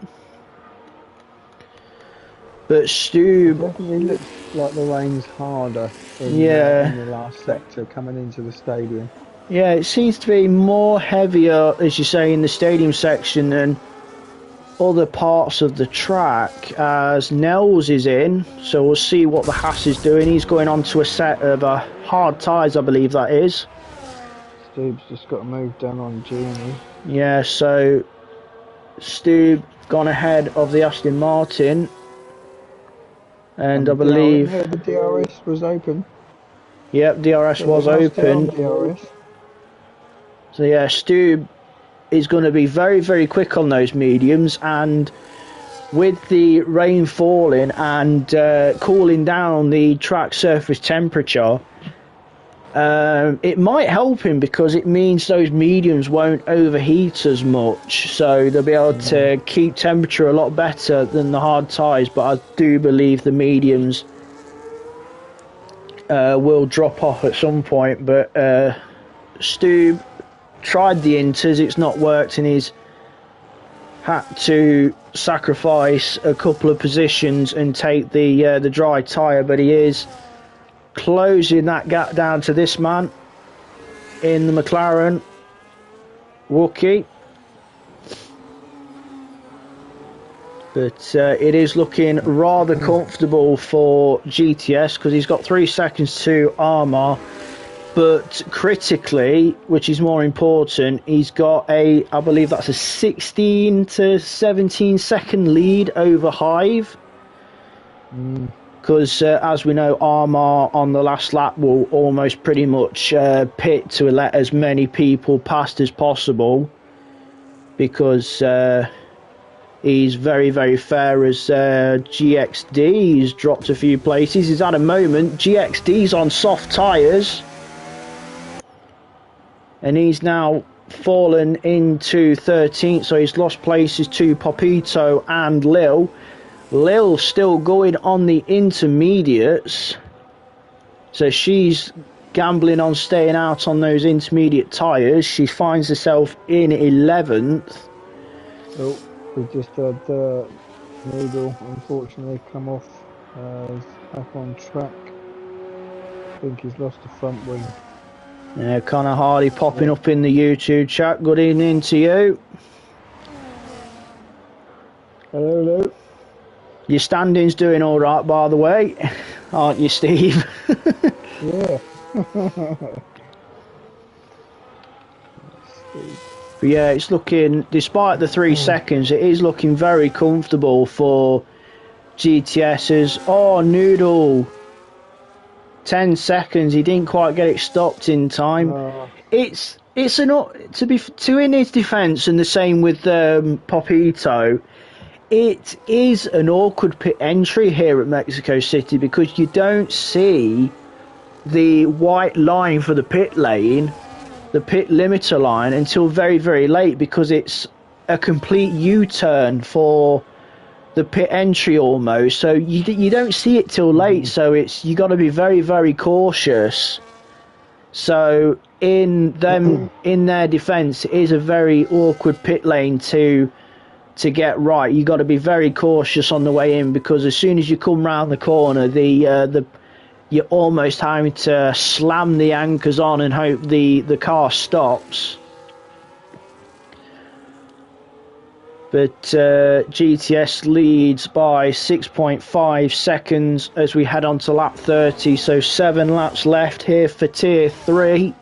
But Stu... It definitely looks like the rain's harder in the last sector coming into the stadium. Yeah, it seems to be more heavier, as you say, in the stadium section than other parts of the track, as Nels is in. So we'll see what the Haas is doing. He's going on to a set of hard tyres, I believe that is. Stube's just got to move down on Genie. Yeah, so Stube gone ahead of the Aston Martin, and I Yeah, believe, the DRS was open. yep, DRS So was they lost it on open. DRS. So yeah, Stube is going to be very, very quick on those mediums, and with the rain falling and cooling down the track surface temperature, it might help him because it means those mediums won't overheat as much, so they'll be able to keep temperature a lot better than the hard tyres. But I do believe the mediums will drop off at some point. But Stube tried the inters, it's not worked, and he's had to sacrifice a couple of positions and take the dry tyre, but he is closing that gap down to this man in the McLaren Wookie. But it is looking rather comfortable for GTS because he's got 3 seconds to Armour. But critically, which is more important, he's got I believe that's a 16 to 17 second lead over Hive. Because as we know, Armour on the last lap will almost pretty much pit to let as many people past as possible. Because he's very, very fair as GXD. He's dropped a few places. He's had a moment. GXD's on soft tyres. And he's now fallen into 13th, so he's lost places to Popito and Lil. Lil still going on the intermediates, so she's gambling on staying out on those intermediate tyres. She finds herself in 11th. Oh, we just had Noodle unfortunately come off. He's back on track. I think he's lost the front wing. Yeah, Connor Hardy popping up in the YouTube chat. Good evening to you. Hello, hello. Your standing's doing all right, by the way, aren't you, Steve? Yeah. But yeah, it's looking, despite the 3 seconds, it is looking very comfortable for GTS's. Oh, Noodle. 10 seconds, he didn't quite get it stopped in time. It's in his defence, and the same with Popito. It is an awkward pit entry here at Mexico City because you don't see the white line for the pit lane, the pit limiter line, until very, very late because it's a complete U-turn for the pit entry almost, so you don't see it till late. So you got to be very, very cautious. So in their defence, it is a very awkward pit lane to get right. You got to be very cautious on the way in because as soon as you come round the corner, you're almost having to slam the anchors on and hope the car stops. But GTS leads by 6.5 seconds as we head on to lap 30. So 7 laps left here for Tier 3.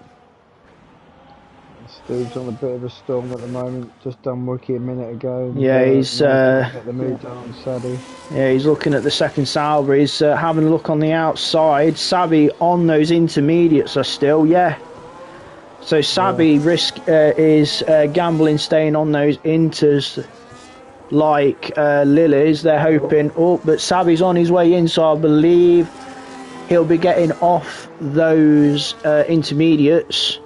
Steve's on a bit of a storm at the moment. Just done Wookie a minute ago. Yeah, he's at the mood on Sadie. Yeah, he's looking at the second Sauber. He's having a look on the outside. Sabi on those intermediates are still, yeah. So Sabi is gambling, staying on those inters like Lilies. They're hoping, but Sabi's on his way in, so I believe he'll be getting off those intermediates.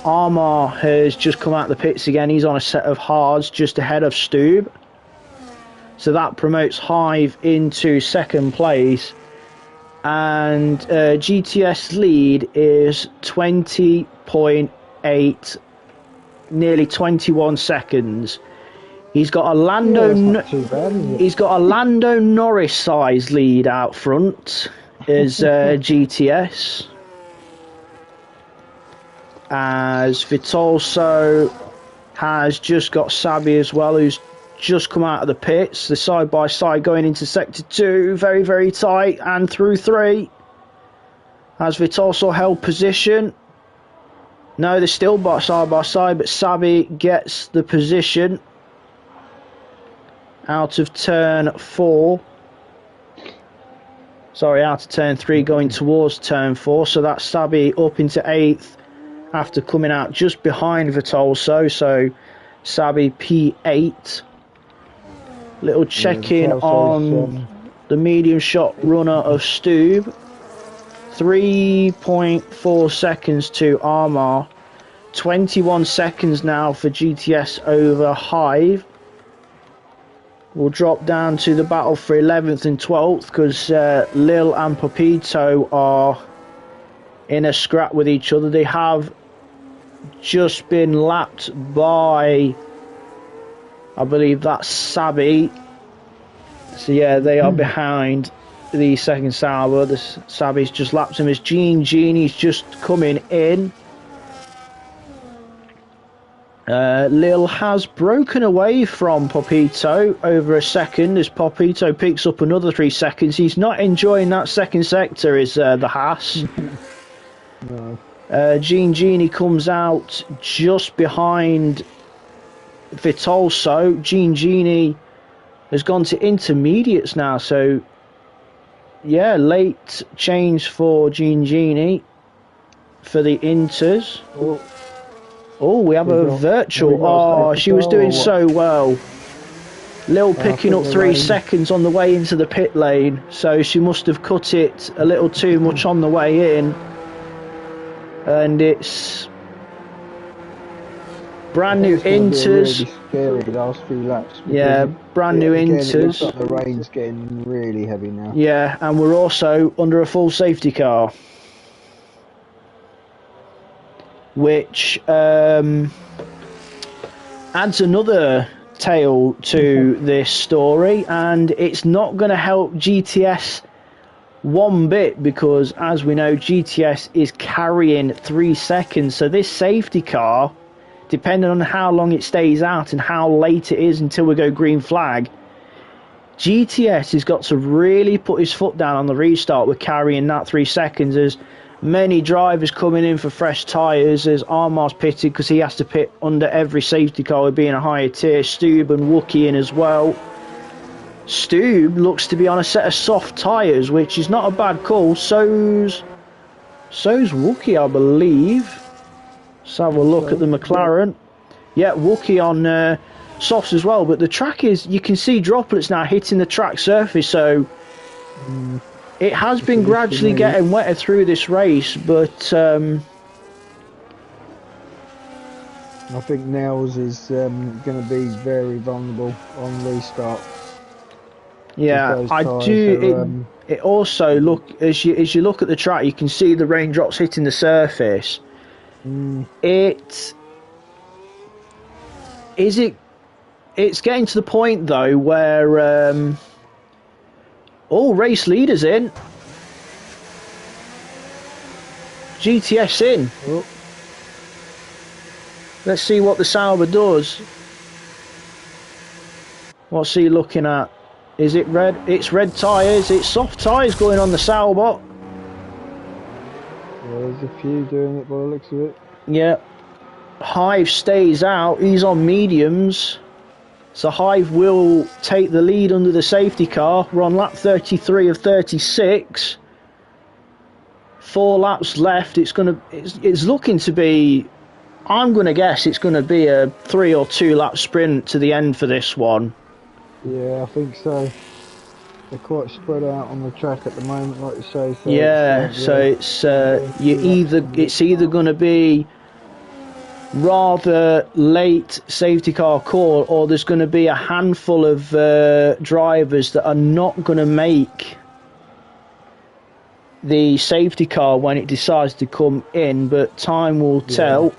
Armour has just come out of the pits again. He's on a set of hards just ahead of Stube. So that promotes Hive into second place. And GTS lead is 20.8, nearly 21 seconds. He's got a Lando Norris size lead out front as GTS. As Vitolso has just got Sabi as well, who's just come out of the pits. The side by side going into sector 2, very, very tight, and through 3. As Vitolso held position. No, they're still side by side, but Sabi gets the position. out of turn 4. Sorry, out of turn 3 going towards turn 4. So that's Sabi up into 8th after coming out just behind Vitolso. So Sabi P8. Little check-in on the medium shot runner of Stube. 3.4 seconds to Armar. 21 seconds now for GTS over Hive. We'll drop down to the battle for 11th and 12th because Lil and Papito are in a scrap with each other. They have just been lapped by, I believe that's Sabi. So yeah, they are behind the second Sauber. The Sabi's just lapped him as Genie's just coming in. Lil has broken away from Popito over a second as Popito picks up another 3 seconds. He's not enjoying that second sector, is the Haas. No. Genie comes out just behind Vitolso. Genie has gone to intermediates now, so yeah, late change for Genie for the Inters. Oh, we have a virtual. Oh, she was doing so well. Lil picking up 3 seconds on the way into the pit lane, so she must have cut it a little too much on the way in. And it's brand new Inters. Really scary the last few laps. Yeah, brand new Inters. It looks like the rain's getting really heavy now. Yeah, and we're also under a full safety car, which adds another tale to this story, and it's not going to help GTS one bit because, as we know, GTS is carrying 3 seconds. So this safety car, depending on how long it stays out and how late it is until we go green flag, GTS has got to really put his foot down on the restart with carrying that 3 seconds. As many drivers coming in for fresh tyres, as Armar's pitted because he has to pit under every safety car with being a higher tier. Stube and Wookie in as well. Stube looks to be on a set of soft tyres, which is not a bad call. So's Wookie, I believe. Let's have a look at the McLaren. Yeah, Wookie on softs as well, but the track is, you can see droplets now hitting the track surface, so it has been gradually getting wetter through this race, but I think Nails is going to be very vulnerable on restart. Yeah, I do. It also look as you look at the track, you can see the raindrops hitting the surface. It's getting to the point though where all race leaders in, GTS in. Oh. Let's see what the Sauber does. What's he looking at? Is it red? It's red tyres. It's soft tyres going on the Sauber. Yeah, there's a few doing it by the looks of it. Yeah. Hive stays out. He's on mediums. So Hive will take the lead under the safety car. We're on lap 33 of 36. 4 laps left. It's looking to be, I'm going to guess it's going to be a 3 or 2 lap sprint to the end for this one. Yeah, I think so. They're quite spread out on the track at the moment, like you say. So yeah, it's either going to be rather late safety car call, or there's going to be a handful of drivers that are not going to make the safety car when it decides to come in, but time will tell.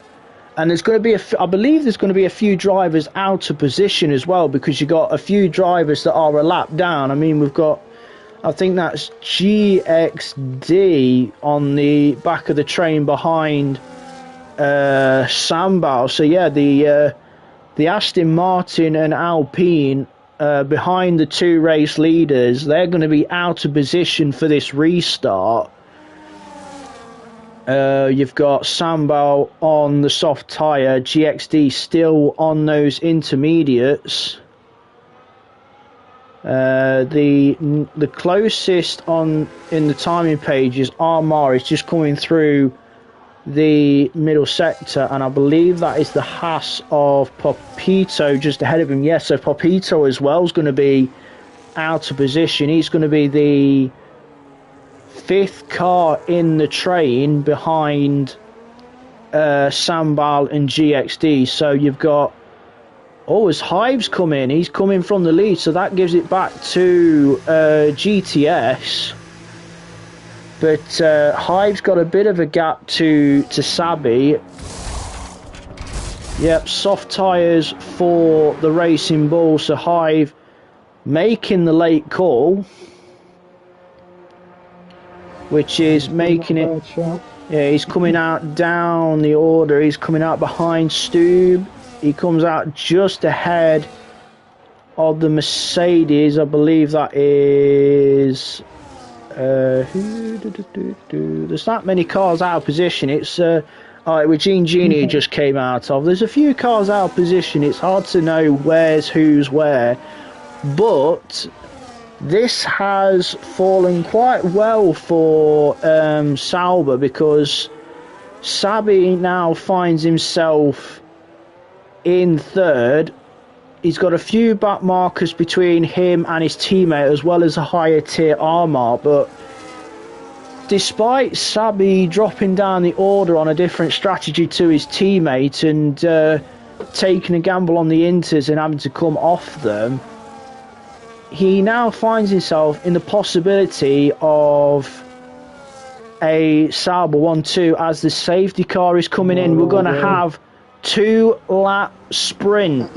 And there's going to be I believe there's going to be a few drivers out of position as well, because you've got a few drivers that are a lap down. I mean, we've got, I think that's GXD on the back of the train behind Sambal. So yeah, the Aston Martin and Alpine behind the 2 race leaders, they're going to be out of position for this restart. You've got Sambal on the soft tyre, GXD still on those intermediates. The closest in the timing page is Armar. Is just coming through the middle sector, and I believe that is the Haas of Popito just ahead of him. Yes, so Popito as well is going to be out of position. He's going to be the 5th car in the train behind Sambal and GXD. So you've got, as Hive's come in, he's coming from the lead, so that gives it back to GTS. But Hive's got a bit of a gap to Sabi. Yep, soft tyres for the Racing Bull, so Hive making the late call, which is making it. Yeah, he's coming out down the order. He's coming out behind Stube. He comes out just ahead of the Mercedes. I believe that is. There's not many cars out of position. It's Regine Genie just came out of. There's a few cars out of position. It's hard to know who's where, but this has fallen quite well for Sauber, because Sabi now finds himself in 3rd. He's got a few back markers between him and his teammate, as well as a higher tier Armor. But despite Sabi dropping down the order on a different strategy to his teammate and taking a gamble on the Inters and having to come off them, he now finds himself in the possibility of a Sauber 1-2 as the safety car is coming in. We're going to have 2-lap sprint.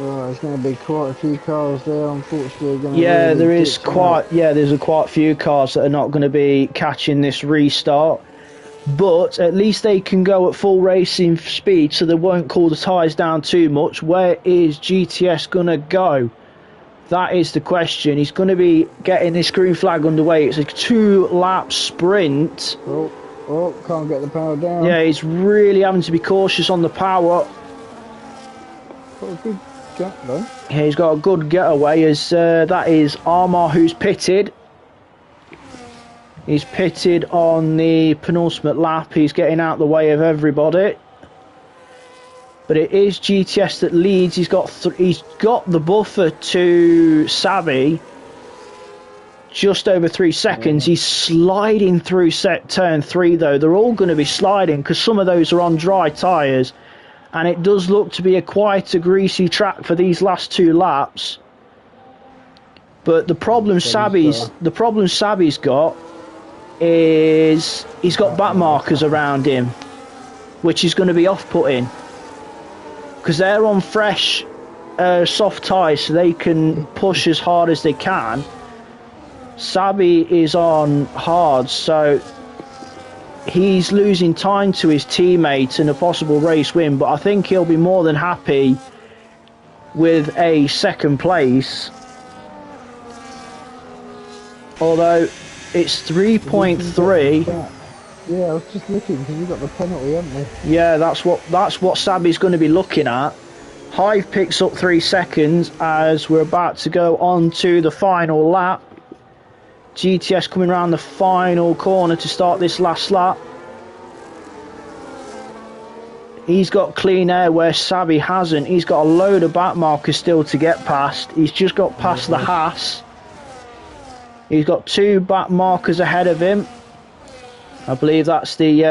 Oh, there's going to be quite a few cars there, unfortunately. There's quite a few cars that are not going to be catching this restart, but at least they can go at full racing speed, so they won't cool the tyres down too much. Where is GTS going to go? That is the question. He's going to be getting this green flag underway. It's a 2-lap sprint. Oh, can't get the power down. Yeah, he's really having to be cautious on the power. Got a good gap though. Yeah, he's got a good getaway, as that is Armor who's pitted. He's pitted on the penultimate lap. He's getting out the way of everybody. But it is GTS that leads. He's got the buffer to Sabi. Just over 3 seconds. He's sliding through turn 3 though. They're all going to be sliding because some of those are on dry tyres, and it does look to be quite a greasy track for these last 2 laps. But the problem Sabi's got is he's got back markers around him, which is going to be off-putting because they're on fresh soft tyres, so they can push as hard as they can. Sabi is on hard, so he's losing time to his teammates and a possible race win, but I think he'll be more than happy with a second place. Although it's 3.3. Yeah, I was just looking because you got the penalty, haven't you? Yeah, that's what Sabi's going to be looking at. Hive picks up 3 seconds as we're about to go on to the final lap. GTS coming around the final corner to start this last lap. He's got clean air where Sabi hasn't. He's got a load of back markers still to get past. He's just got past the Haas. He's got 2 back markers ahead of him. I believe that's the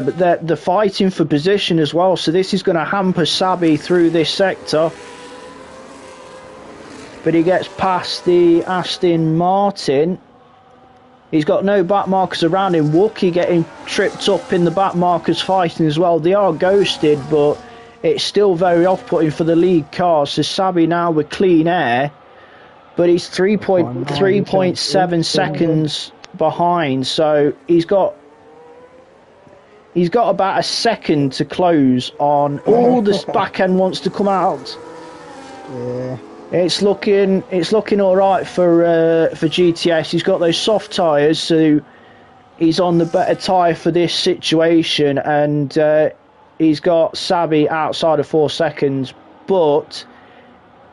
but they're fighting for position as well, so this is going to hamper Sabi through this sector. But he gets past the Aston Martin. He's got no back markers around him. Wookie getting tripped up in the back markers fighting as well. They are ghosted, but it's still very off-putting for the lead car. So Sabi now with clean air, but he's 3.7 seconds behind. So he's got about a second to close on. All this back end wants to come out. Yeah. It's looking all right for GTS. He's got those soft tyres, so he's on the better tyre for this situation, and he's got Sabi outside of 4 seconds. But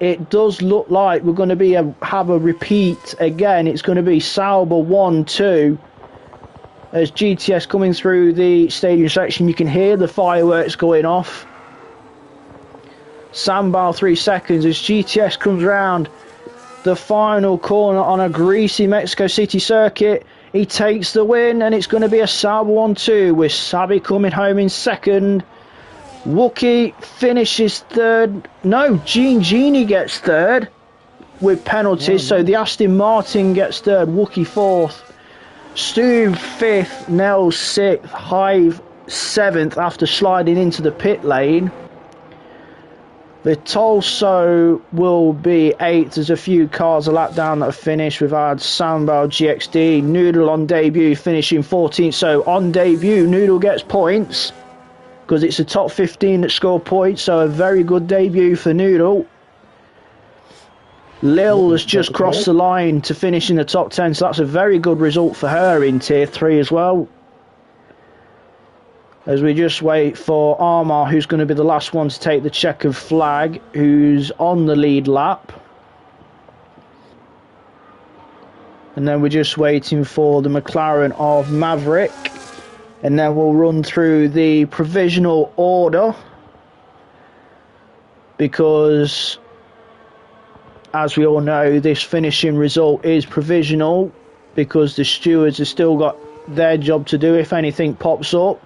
it does look like we're going to have a repeat again. It's going to be Sauber 1-2. As GTS coming through the stadium section, you can hear the fireworks going off. Sambal 3 seconds as GTS comes round the final corner on a greasy Mexico City circuit. He takes the win, and it's going to be a Sauber 1-2 with Sabi coming home in second. Wookie finishes third. No, Genie gets third with penalties. So the Aston Martin gets third, Wookie fourth, Stu fifth, Nels sixth, Hive seventh after sliding into the pit lane. Vitolso will be eighth. There's a few cars a lap down that have finished. We've had Sambal GXD, Noodle on debut finishing 14th. So on debut, Noodle gets points, because it's the top 15 that score points, so a very good debut for Noodle. Lil has just crossed the line to finish in the top 10, so that's a very good result for her in Tier 3 as well. As we just wait for Armar, who's going to be the last one to take the checkered flag, who's on the lead lap. And then we're just waiting for the McLaren of Maverick. And then we'll run through the provisional order, because as we all know, this finishing result is provisional, because the stewards have still got their job to do if anything pops up.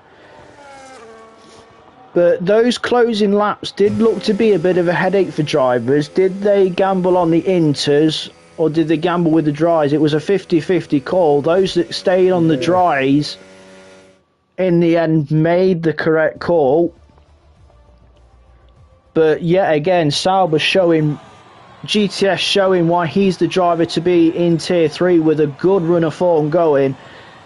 But those closing laps did look to be a bit of a headache for drivers. Did they gamble on the inters, or did they gamble with the dries? It was a 50-50 call. Those that stayed on the dries in the end made the correct call. But yet again, Sauber showing, GTS showing why he's the driver to be in Tier 3 with a good run of form going,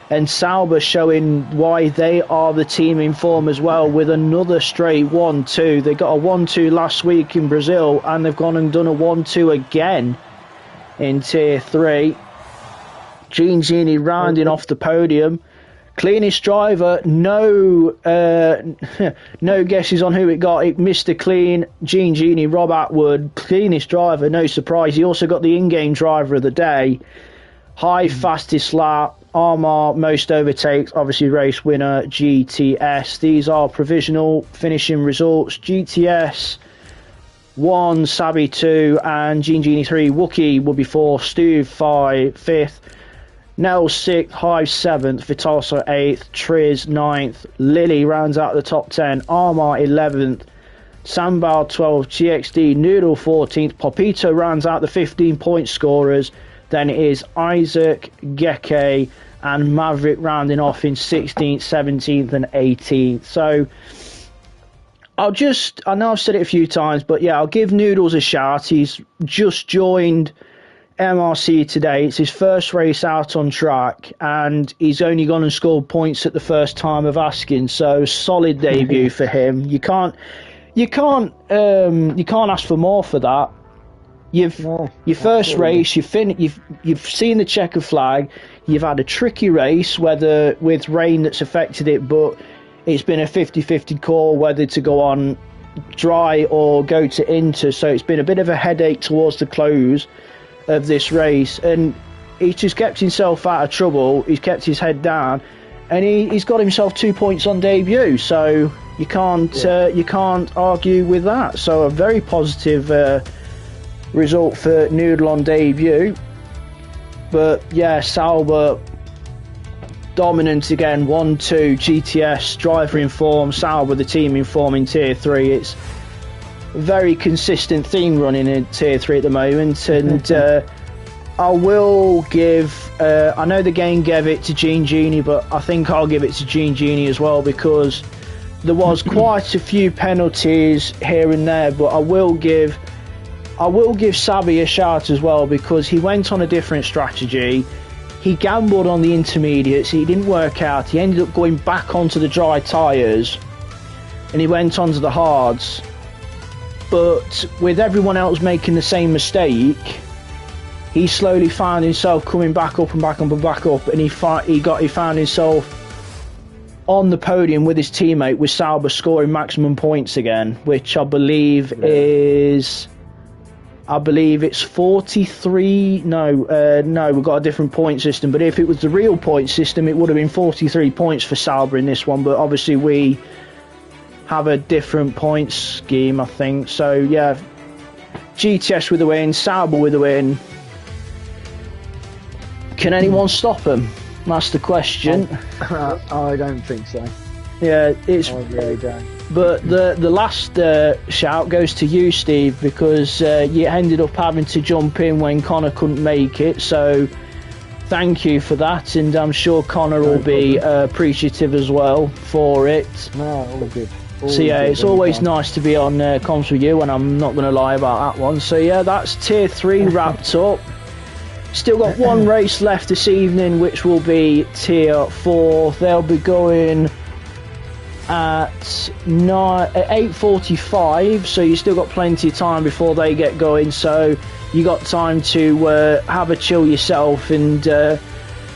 and Sauber showing why they are the team in form as well with another straight 1-2. They got a 1-2 last week in Brazil, and they've gone and done a 1-2 again in Tier 3. Genie rounding off the podium. Cleanest driver, no no guesses on who it got. It Mr. Clean, Genie, Rob Atwood. Cleanest driver, no surprise. He also got the in-game driver of the day. High fastest lap, Armar most overtakes, obviously race winner, GTS. These are provisional finishing results. GTS 1, Sabi 2, and Genie 3. Wookie will be 4th, Stu 5, 5th. Nell 6th, Hive 7th, Vitolso 8th, Triz 9th, Lily rounds out the top 10, Armar 11th, Sambal 12th, GXD, Noodle 14th, Popito rounds out the 15-point scorers, then it is Isaac, Geke and Maverick rounding off in 16th, 17th and 18th. So I know I've said it a few times, but yeah, I'll give Noodles a shout. He's just joined MRC today. It's his first race out on track, and he's only gone and scored points at the first time of asking. So solid debut for him. You can't ask for more for that. Your first race, you've seen the checker flag. You've had a tricky race, whether with rain that's affected it, but it's been a 50-50 call whether to go on dry or go to inter. So it's been a bit of a headache towards the close of this race, and he's just kept himself out of trouble. He's kept his head down, and he's got himself 2 points on debut, so you can't argue with that. So a very positive result for Noodle on debut. But yeah, Sauber dominant again, 1-2. GTS driver in form, Sauber the team in form in Tier 3. It's very consistent theme running in Tier 3 at the moment, and I will give I know the game gave it to Genie, but I think I'll give it to Genie as well, because there was quite a few penalties here and there, but I will give Sabi a shout as well, because he went on a different strategy. He gambled on the intermediates, he didn't work out, he ended up going back onto the dry tyres and he went onto the hards. But with everyone else making the same mistake, he slowly found himself coming back up and back up and back up, and he found himself on the podium with his teammate, with Sauber scoring maximum points again, which I believe is I believe it's 43. No, we've got a different point system. But if it was the real point system, it would have been 43 points for Sauber in this one. But obviously, we have a different points scheme, I think. So yeah, GTS with the win, Sauber with the win. Can anyone stop them? That's the question. I don't think so. Yeah, it's. I really don't. But the last shout goes to you, Steve, because you ended up having to jump in when Connor couldn't make it. So thank you for that, and I'm sure Connor will be appreciative as well for it. No, all good. So yeah, it's always nice to be on comms with you, and I'm not going to lie about that one. So yeah, that's Tier 3 wrapped up. Still got one race left this evening, which will be Tier 4. They'll be going at 8:45, so you still got plenty of time before they get going. So you got time to have a chill yourself and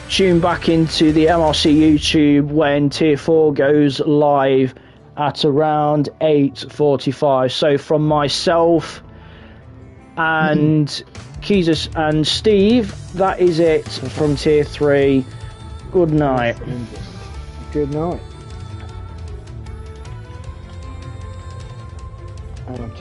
tune back into the MRC YouTube when Tier 4 goes live at around 8:45. So from myself and Keezus and Steve, that is it from Tier 3. Good night. Good night. And I've just